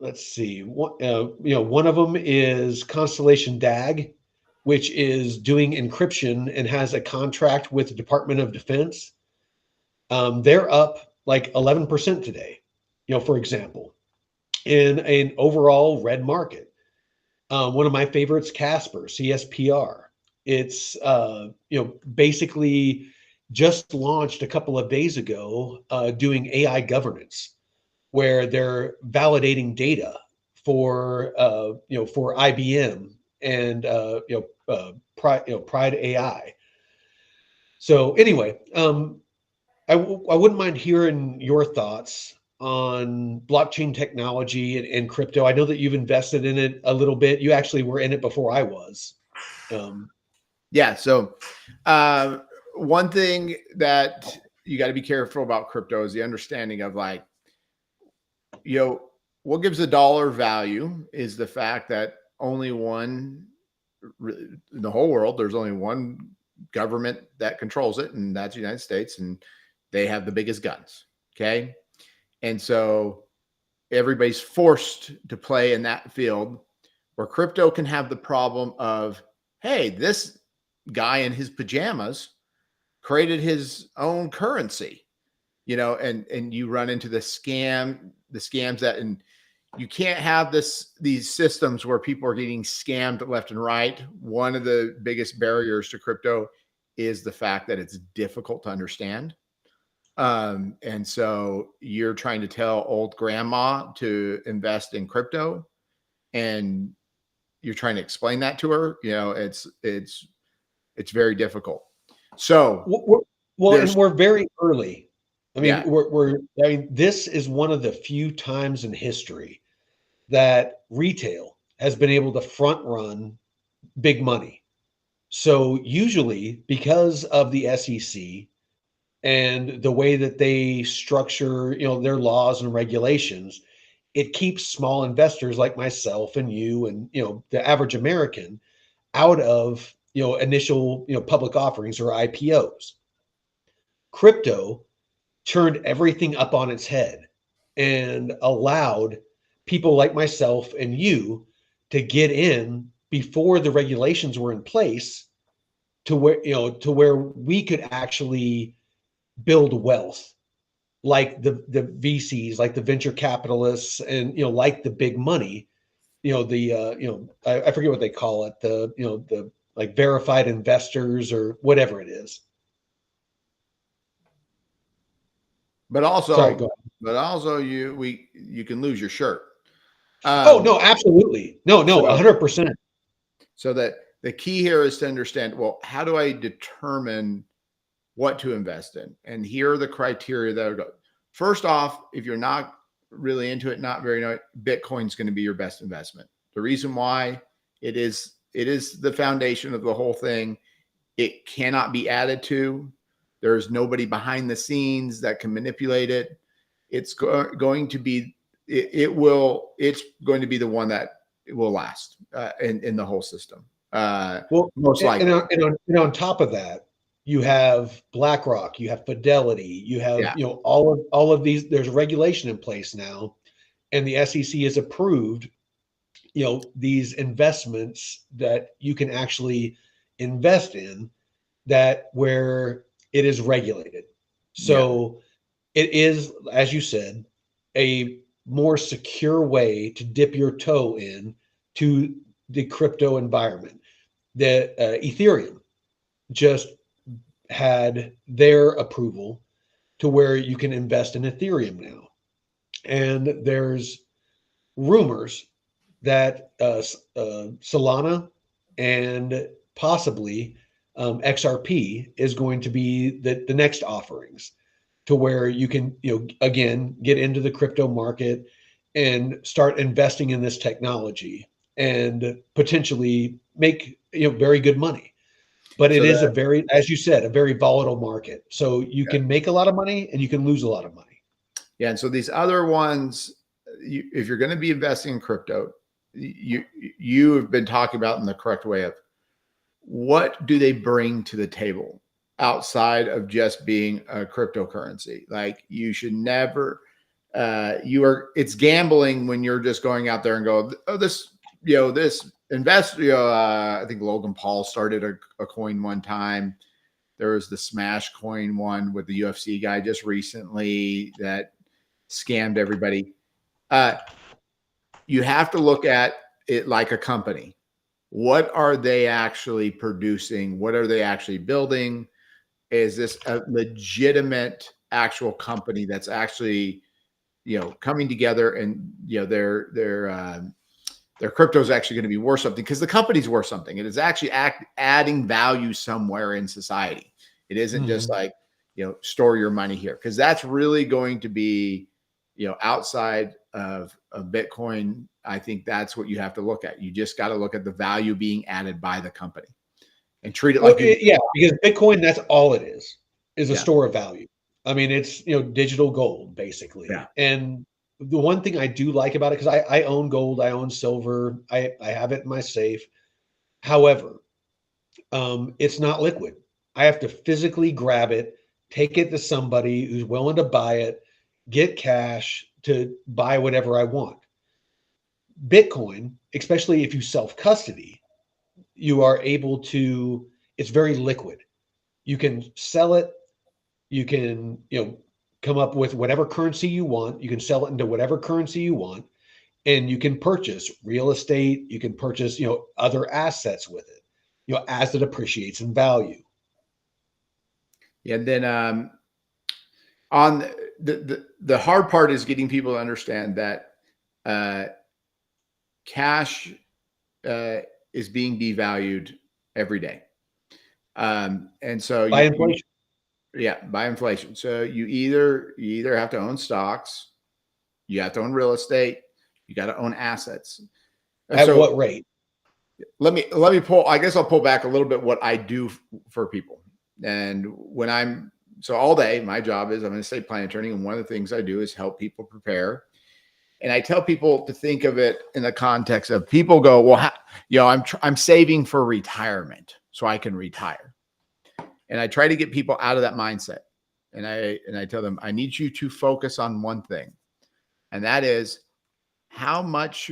let's see, you know, one of them is Constellation DAG, which is doing encryption and has a contract with the Department of Defense. They're up like 11% today, you know, for example, in an overall red market. One of my favorites, Casper, CSPR. It's you know, basically just launched a couple of days ago, doing AI governance, where they're validating data for you know, for IBM and you know, Pride AI. So anyway, I wouldn't mind hearing your thoughts on blockchain technology and crypto. I know that you've invested in it a little bit. You actually were in it before I was. Yeah. So one thing that you got to be careful about crypto is the understanding of, like, you know, what gives a dollar value is the fact that only one, in the whole world, there's only one government that controls it, and that's the United States, and they have the biggest guns. Okay. And so everybody's forced to play in that field, where crypto can have the problem of, hey, this guy in his pajamas created his own currency, you know, and you run into the scams that, and you can't have these systems where people are getting scammed left and right. One of the biggest barriers to crypto is the fact that it's difficult to understand. And so you're trying to tell old grandma to invest in crypto, and you're trying to explain that to her. You know, it's very difficult. So and we're very early. I mean, this is one of the few times in history that retail has been able to front run big money. So usually, because of the SEC and the way that they structure, their laws and regulations, it keeps small investors like myself and you and, the average American out of, initial, public offerings or IPOs. Crypto turned everything up on its head and allowed people like myself and you to get in before the regulations were in place to where we could actually build wealth like the VCs, like the venture capitalists, and like the big money, I forget what they call it, the like verified investors or whatever it is. But also, sorry, you can lose your shirt. No, absolutely, no, 100%. So that the key here is to understand, well, how do I determine what to invest in? And here are the criteria that are first off, if you're not really into it, not very much, Bitcoin's going to be your best investment. The reason why it is the foundation of the whole thing. It cannot be added to. There's nobody behind the scenes that can manipulate it. It's going to be, it's going to be the one that will last in the whole system. Most likely. And on top of that, you have BlackRock, you have Fidelity, you have all of these. There's regulation in place now, and the SEC has approved these investments that you can actually invest in, that where it is regulated. So it is, as you said, a more secure way to dip your toe in to the crypto environment. The Ethereum just had their approval to where you can invest in Ethereum now. And there's rumors that Solana and possibly XRP is going to be the next offerings, to where you can, again, get into the crypto market and start investing in this technology and potentially make, very good money. But it is as you said, a very volatile market. So you can make a lot of money and you can lose a lot of money. Yeah. And so these other ones, if you're going to be investing in crypto, you have been talking about in the correct way of what do they bring to the table outside of just being a cryptocurrency. Like, you should never, it's gambling when you're just going out there and go, oh, this invest, I think Logan Paul started a coin one time. There was the Smash coin one with the UFC guy just recently that scammed everybody. You have to look at it like a company. What are they actually producing? What are they actually building? Is this a legitimate actual company that's actually, coming together, and their crypto is actually going to be worth something, because the company's worth something. It is actually adding value somewhere in society. It isn't just like, store your money here, because that's really going to be, outside of Bitcoin. I think that's what you have to look at. You just got to look at the value being added by the company and treat it like because Bitcoin, that's all it is a store of value. I mean, it's, digital gold basically. Yeah. And the one thing I do like about it, because I own gold, I own silver, I have it in my safe. However, it's not liquid. I have to physically grab it, take it to somebody who's willing to buy it, get cash to buy whatever I want. Bitcoin, especially if you self-custody, you are able to, it's very liquid. You can sell it. You can, come up with whatever currency you want. You can sell it into whatever currency you want, and you can purchase real estate. You can purchase, other assets with it, as it appreciates in value. Yeah. And then on the hard part is getting people to understand that cash is being devalued every day. And so by inflation. By inflation. So you either have to own stocks, you have to own real estate, you got to own assets. And at what rate? Let me pull. I guess I'll pull back a little bit what I do for people. And when so all day, my job is I'm an estate planning attorney, and one of the things I do is help people prepare. And I tell people to think of it in the context of people go, well, I'm saving for retirement so I can retire. And I try to get people out of that mindset. And I tell them, I need you to focus on one thing. And that is, how much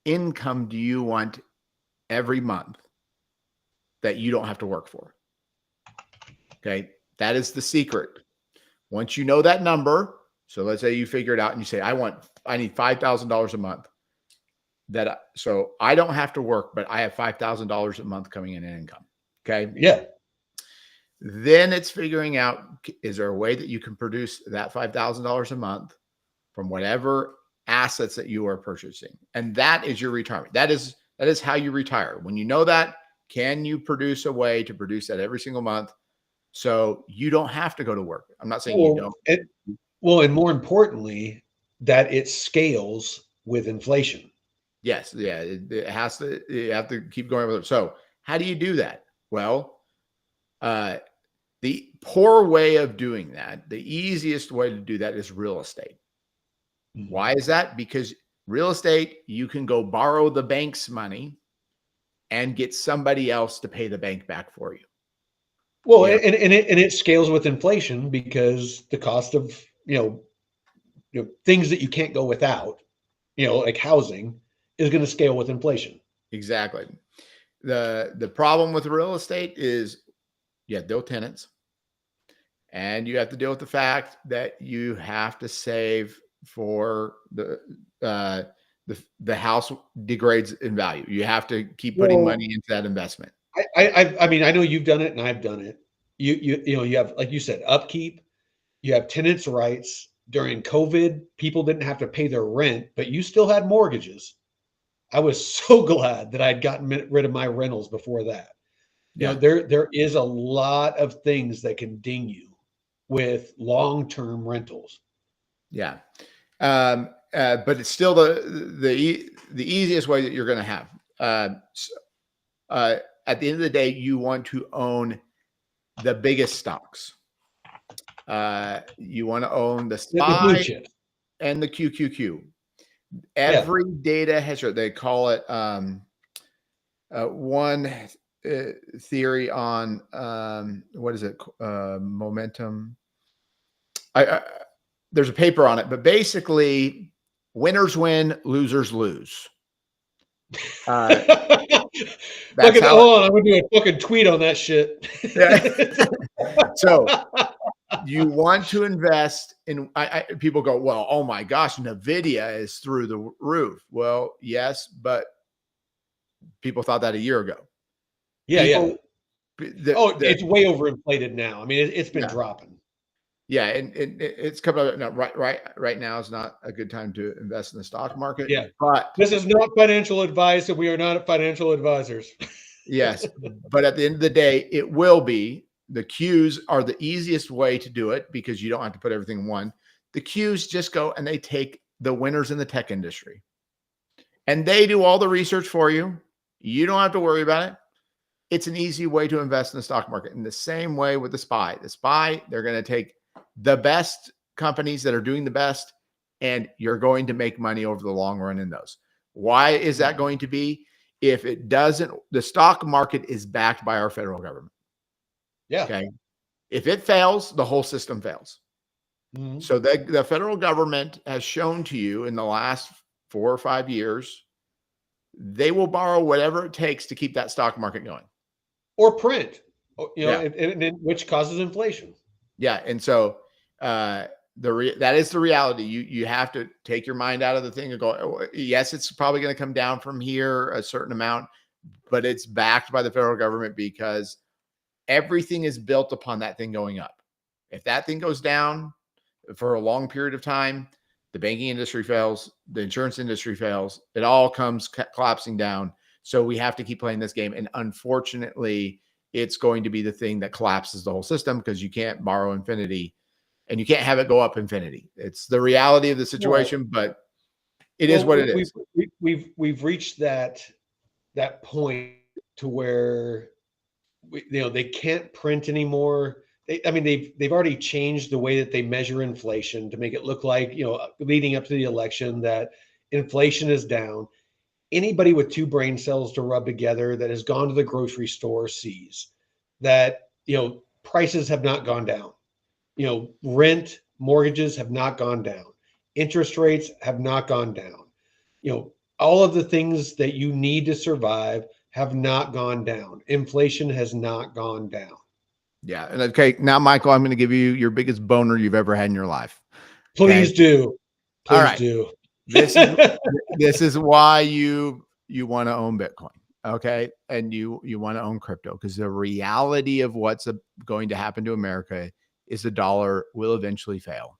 income do you want every month that you don't have to work for? Okay. That is the secret. Once you know that number, so let's say you figure it out and you say, I need $5,000 a month so I don't have to work, but I have $5,000 a month coming in income. Okay. Yeah. Then it's figuring out, is there a way that you can produce that $5,000 a month from whatever assets that you are purchasing? And that is your retirement. That is how you retire. When you know that, can you produce a way to produce that every single month so you don't have to go to work? I'm not saying you don't. And more importantly, that it scales with inflation. Yes. Yeah. It has to, you have to keep going with it. So how do you do that? Well, the poor way of doing that, the easiest way to do that is real estate. Mm-hmm. Why is that? Because real estate, you can go borrow the bank's money and get somebody else to pay the bank back for you. Well, and it scales with inflation because the cost of, things that you can't go without, like housing, is going to scale with inflation. Exactly. The problem with real estate is you have no tenants, and you have to deal with the fact that you have to save for the house degrades in value. You have to keep putting money into that investment. I mean, I know you've done it and I've done it. You have, like you said, upkeep. You have tenants' rights. During COVID, people didn't have to pay their rent, but you still had mortgages. I was so glad that I'd gotten rid of my rentals before that. Yeah. There is a lot of things that can ding you with long-term rentals. Yeah. But it's still the easiest way that you're going to have. At the end of the day, you want to own the biggest stocks. You want to own the SPY and the QQQ. Every data has, they call it one theory on what is it? Momentum. There's a paper on it, but basically, winners win, losers lose. Hold on, I'm gonna do a fucking tweet on that shit. So you want to invest in. People go, well, oh my gosh, Nvidia is through the roof. Well, yes, but people thought that a year ago. Yeah. It's way overinflated now. I mean, it's been dropping. Yeah, and it's coming up. No, right now is not a good time to invest in the stock market. Yeah, but this is not financial advice, and we are not financial advisors. Yes, but at the end of the day, it will be. The Qs are the easiest way to do it because you don't have to put everything in one. The Qs just go and they take the winners in the tech industry, and they do all the research for you. You don't have to worry about it. It's an easy way to invest in the stock market. In the same way with the SPY. The SPY, they're going to take the best companies that are doing the best, and you're going to make money over the long run in those. Why is that going to be? If it doesn't, the stock market is backed by our federal government. Yeah. Okay. If it fails, the whole system fails. Mm-hmm. So the federal government has shown to you in the last 4 or 5 years, they will borrow whatever it takes to keep that stock market going. Or print, which causes inflation. Yeah. And so that is the reality. You have to take your mind out of the thing and go, oh, yes, it's probably going to come down from here a certain amount, but it's backed by the federal government because everything is built upon that thing going up. If that thing goes down for a long period of time, the banking industry fails, the insurance industry fails, it all comes collapsing down. So we have to keep playing this game. And unfortunately, it's going to be the thing that collapses the whole system, because you can't borrow infinity and you can't have it go up infinity. It's the reality of the situation, but it is what it is. We've reached that point to where they can't print anymore. They've already changed the way that they measure inflation to make it look like, leading up to the election, that inflation is down. Anybody with two brain cells to rub together that has gone to the grocery store sees that, prices have not gone down. Rent, mortgages have not gone down. Interest rates have not gone down. All of the things that you need to survive have not gone down. Inflation has not gone down. Yeah. And okay, now, Michael, I'm going to give you your biggest boner you've ever had in your life. Okay? Please do. Please do. This is why you want to own Bitcoin. Okay. And you want to own crypto, because the reality of what's going to happen to America is the dollar will eventually fail.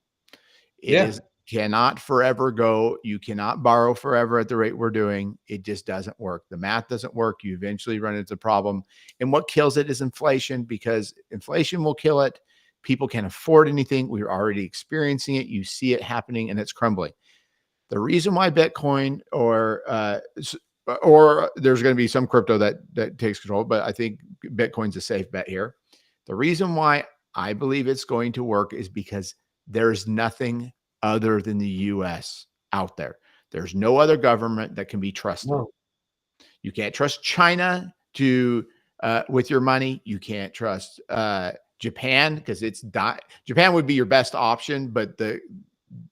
It cannot forever go. You cannot borrow forever at the rate we're doing. It just doesn't work. The math doesn't work. You eventually run into a problem. And what kills it is inflation, because inflation will kill it. People can't afford anything. We're already experiencing it. You see it happening, and it's crumbling. The reason why Bitcoin or there's going to be some crypto that takes control, but I think Bitcoin's a safe bet here. The reason why I believe it's going to work is because there's nothing other than the U.S. out there. There's no other government that can be trusted. No. You can't trust China with your money. You can't trust Japan, because Japan would be your best option, but they're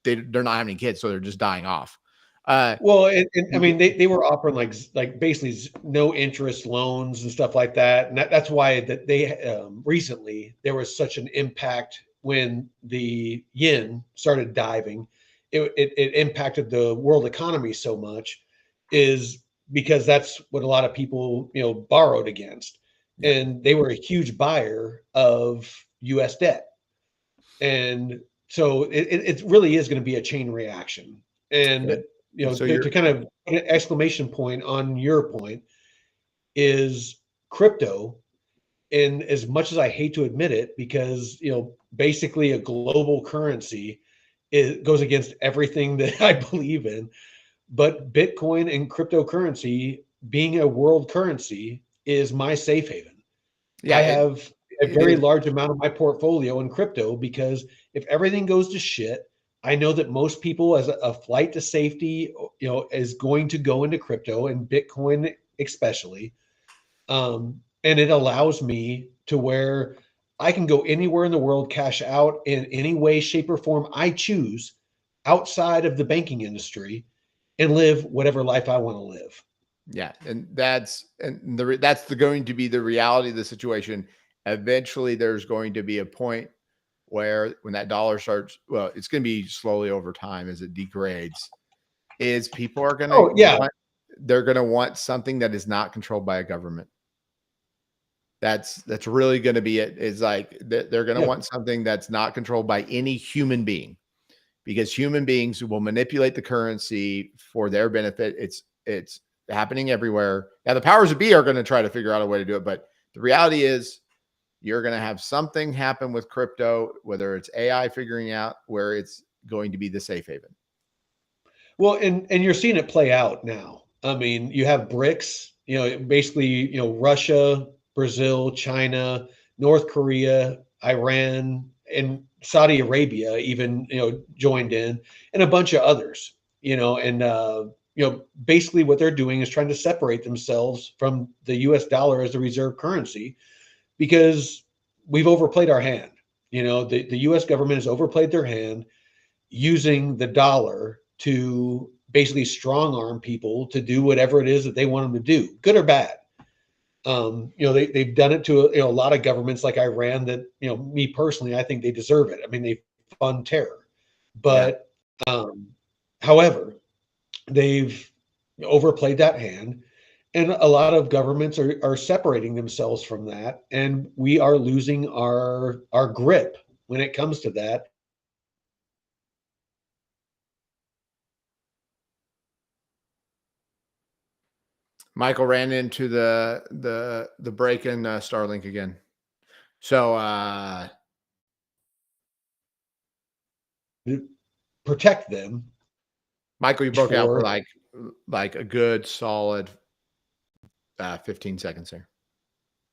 not having kids, so they're just dying off. They were offering like basically no interest loans and stuff like that, and that's why that they recently there was such an impact when the yen started diving. It impacted the world economy so much, is because that's what a lot of people borrowed against, and they were a huge buyer of U.S. debt, and so it really is going to be a chain reaction. And to kind of put an exclamation point on your point, is crypto. And as much as I hate to admit it, because basically a global currency, it goes against everything that I believe in, but Bitcoin and cryptocurrency being a world currency is my safe haven. I have a very large amount of my portfolio in crypto, because if everything goes to shit, I know that most people, as a flight to safety, is going to go into crypto, and Bitcoin especially. And it allows me to where I can go anywhere in the world, cash out in any way, shape, or form I choose outside of the banking industry, and live whatever life I want to live. Yeah. And that's going to be the reality of the situation. Eventually, there's going to be a point where when that dollar starts, well, it's going to be slowly over time as it degrades, is people are going to, they're going to want something that is not controlled by a government. That's really going to be it. Is like they're going to want something that's not controlled by any human being, because human beings will manipulate the currency for their benefit. It's happening everywhere. Now, the powers that be are going to try to figure out a way to do it, but the reality is you're going to have something happen with crypto, whether it's AI figuring out where it's going to be the safe haven. Well, and you're seeing it play out now. I mean, you have BRICS, basically, Russia, Brazil, China, North Korea, Iran, and Saudi Arabia even, joined in, and a bunch of others, basically what they're doing is trying to separate themselves from the US dollar as the reserve currency, because we've overplayed our hand. The US government has overplayed their hand, using the dollar to basically strong arm people to do whatever it is that they want them to do, good or bad. They've done it to a lot of governments like Iran that, me personally, I think they deserve it. I mean, they fund terror, but however, they've overplayed that hand, and a lot of governments are separating themselves from that, and we are losing our grip when it comes to that. Michael ran into the break in Starlink again. So protect them. Michael, you broke out for like a good solid 15 seconds there.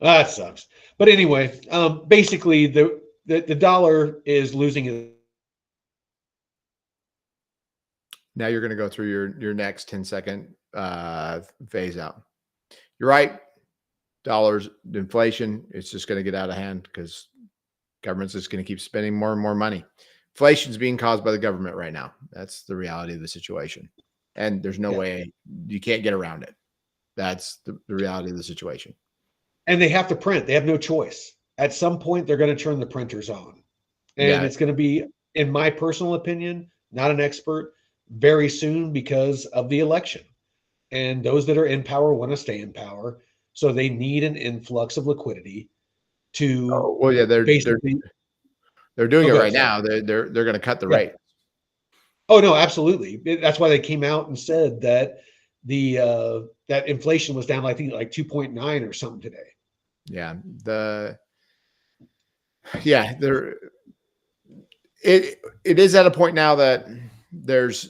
That sucks. But anyway, basically the dollar is losing its. Now you're going to go through your next 10-second phase out. You're right. Dollars, inflation, it's just going to get out of hand because government's just going to keep spending more and more money. Inflation is being caused by the government right now. That's the reality of the situation. And there's no way you can't get around it. That's the reality of the situation. And they have to print. They have no choice. At some point, they're going to turn the printers on. And it's going to be, in my personal opinion, not an expert, very soon because of the election. And those that are in power want to stay in power. So they need an influx of liquidity to they're doing it right now. They're going to cut the rate. Oh no, absolutely. That's why they came out and said that that inflation was down, I think, like 2.9 or something today. Yeah. It is at a point now that there's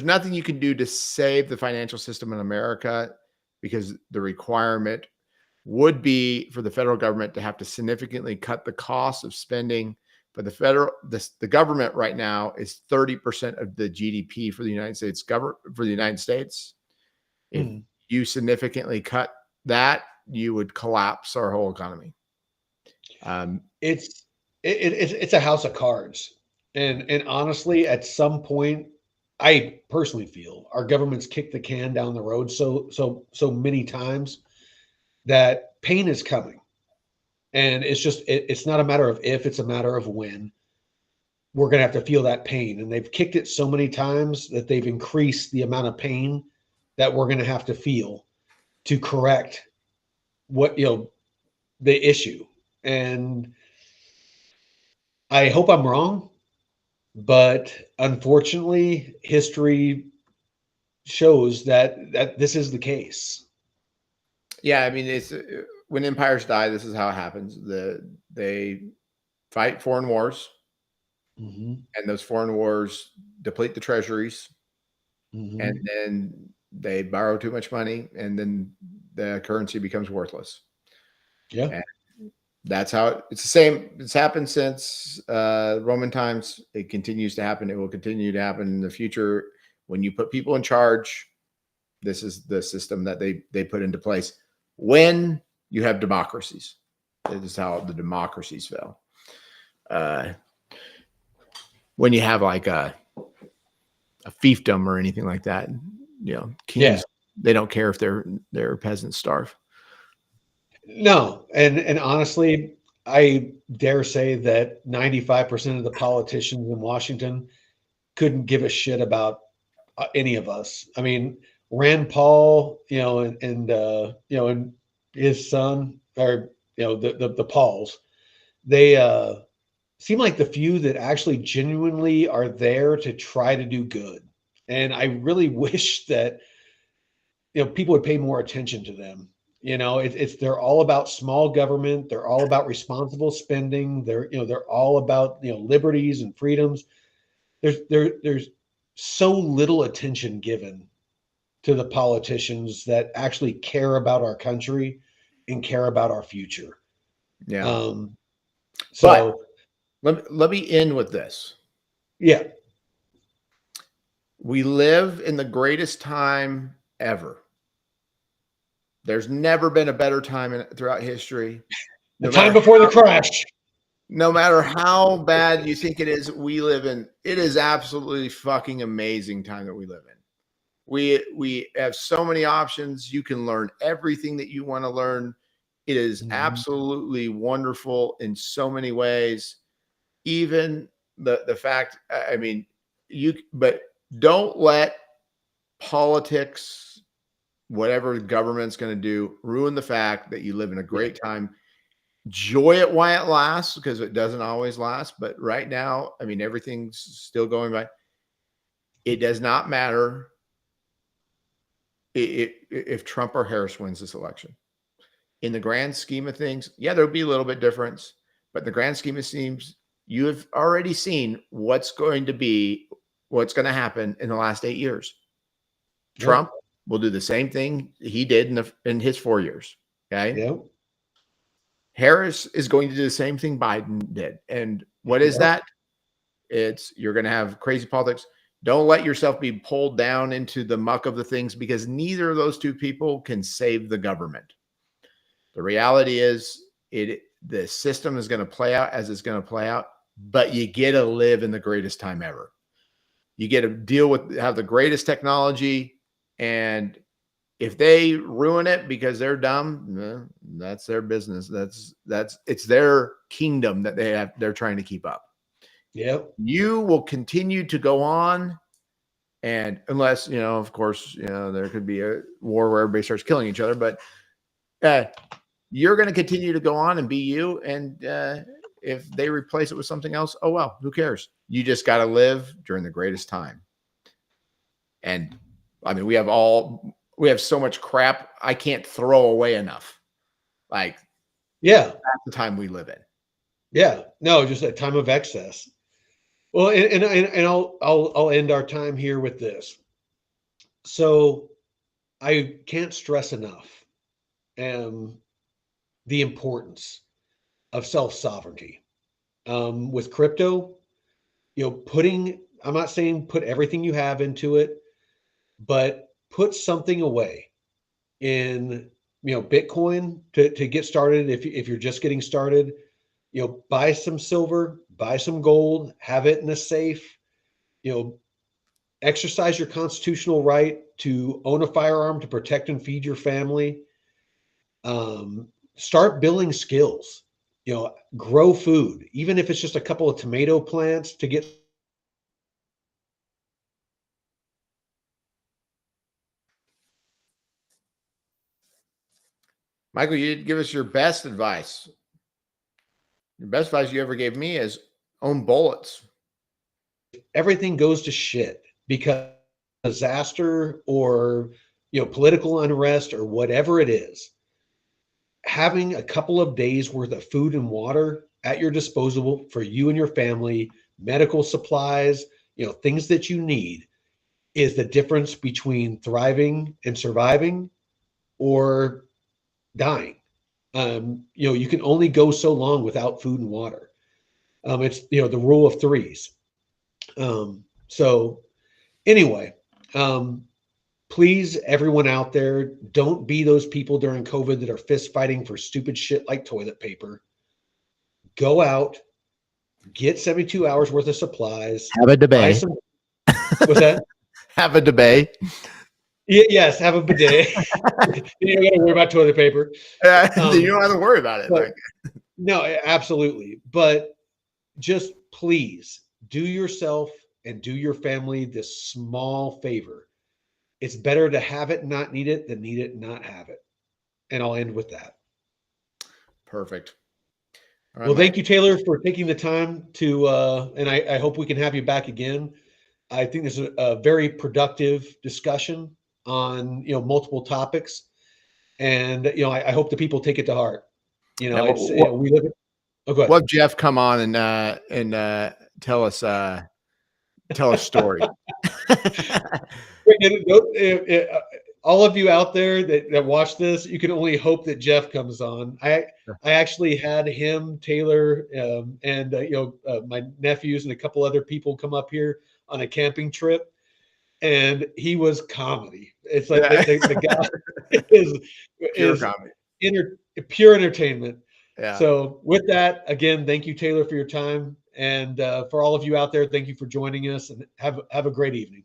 nothing you can do to save the financial system in America, because the requirement would be for the federal government to have to significantly cut the cost of spending. But the government right now is 30% of the GDP for the United States If you significantly cut that, you would collapse our whole economy. It's a house of cards. And honestly, at some point, I personally feel our government's kicked the can down the road so many times that pain is coming. And it's not a matter of if, it's a matter of when we're going to have to feel that pain. And they've kicked it so many times that they've increased the amount of pain that we're going to have to feel to correct the issue. And I hope I'm wrong, but unfortunately, history shows that this is the case. Yeah, I mean, it's when empires die, this is how it happens. They fight foreign wars, and those foreign wars deplete the treasuries, and then they borrow too much money, and then the currency becomes worthless. Yeah. And that's how it's the same. It's happened since Roman times. It continues to happen. It will continue to happen in the future. When you put people in charge, this is the system that they put into place. When you have democracies, this is how the democracies fail. When you have like a fiefdom or anything like that, kings, they don't care if their peasants starve. No, and honestly, I dare say that 95% of the politicians in Washington couldn't give a shit about any of us. I mean, Rand Paul, and his son, or the Pauls, they seem like the few that actually genuinely are there to try to do good. And I really wish that people would pay more attention to them. They're all about small government. They're all about responsible spending. They're all about liberties and freedoms. There's so little attention given to the politicians that actually care about our country and care about our future. Yeah. So let me end with this. Yeah. We live in the greatest time ever. There's never been a better time throughout history. The time before the crash. No matter how bad you think it is, it is absolutely fucking amazing time that we live in. We have so many options. You can learn everything that you want to learn. It is absolutely wonderful in so many ways. Even the fact, but don't let politics, whatever the government's going to do, ruin the fact that you live in a great time. Enjoy it while it lasts, because it doesn't always last. But right now, everything's still going by. It does not matter if Trump or Harris wins this election. In the grand scheme of things, yeah, there'll be a little bit difference, but in the grand scheme of things, you have already seen what's going to happen in the last 8 years. Yep. Trump will do the same thing he did in his 4 years. Okay. Yep. Harris is going to do the same thing Biden did. And what is that? You're going to have crazy politics. Don't let yourself be pulled down into the muck of the things, because neither of those two people can save the government. The reality is the system is going to play out as it's going to play out, but you get to live in the greatest time ever. You get to have the greatest technology, and if they ruin it because they're dumb, that's their business. It's their kingdom that they're trying to keep up. Yep. You will continue to go on, and unless, of course, there could be a war where everybody starts killing each other, but you're going to continue to go on and be you. And if they replace it with something else, oh, well, who cares? You just got to live during the greatest time. And I mean, we have so much crap I can't throw away enough. Like, yeah, that's the time we live in. Yeah, no, just a time of excess. Well, and I'll end our time here with this. So I can't stress enough the importance of self-sovereignty. With crypto, I'm not saying put everything you have into it, but put something away in, Bitcoin to get started. If you're just getting started, buy some silver, buy some gold, have it in a safe, exercise your constitutional right to own a firearm to protect and feed your family. Start building skills, grow food, even if it's just a couple of tomato plants to get. Michael, you'd give us your best advice. The best advice you ever gave me is own bullets. Everything goes to shit because disaster or, political unrest or whatever it is, having a couple of days worth of food and water at your disposal for you and your family, medical supplies, things that you need, is the difference between thriving and surviving or dying. You can only go so long without food and water. It's, the rule of threes. So anyway, please, everyone out there, don't be those people during COVID that are fist fighting for stupid shit like toilet paper. Go out, get 72 hours worth of supplies. Have a debate. What's that? Have a debate. Yes, have a bidet. You don't got to worry about toilet paper. You don't have to worry about it. But, no, absolutely. But just please do yourself and do your family this small favor. It's better to have it and not need it than need it and not have it. And I'll end with that. Perfect. All right, well, thank you, Taylor, for taking the time to, and I hope we can have you back again. I think this is a very productive discussion on, multiple topics. And, I hope the people take it to heart. We live it. Oh, go ahead. We'll have Jeff come on and tell us story. All of you out there that watch this, you can only hope that Jeff comes on. I actually had him, Taylor, and my nephews and a couple other people come up here on a camping trip, and he was comedy. It's like the guy is comedy. Pure entertainment. Yeah. So with that, again, thank you, Taylor, for your time. And for all of you out there, thank you for joining us, and have a great evening.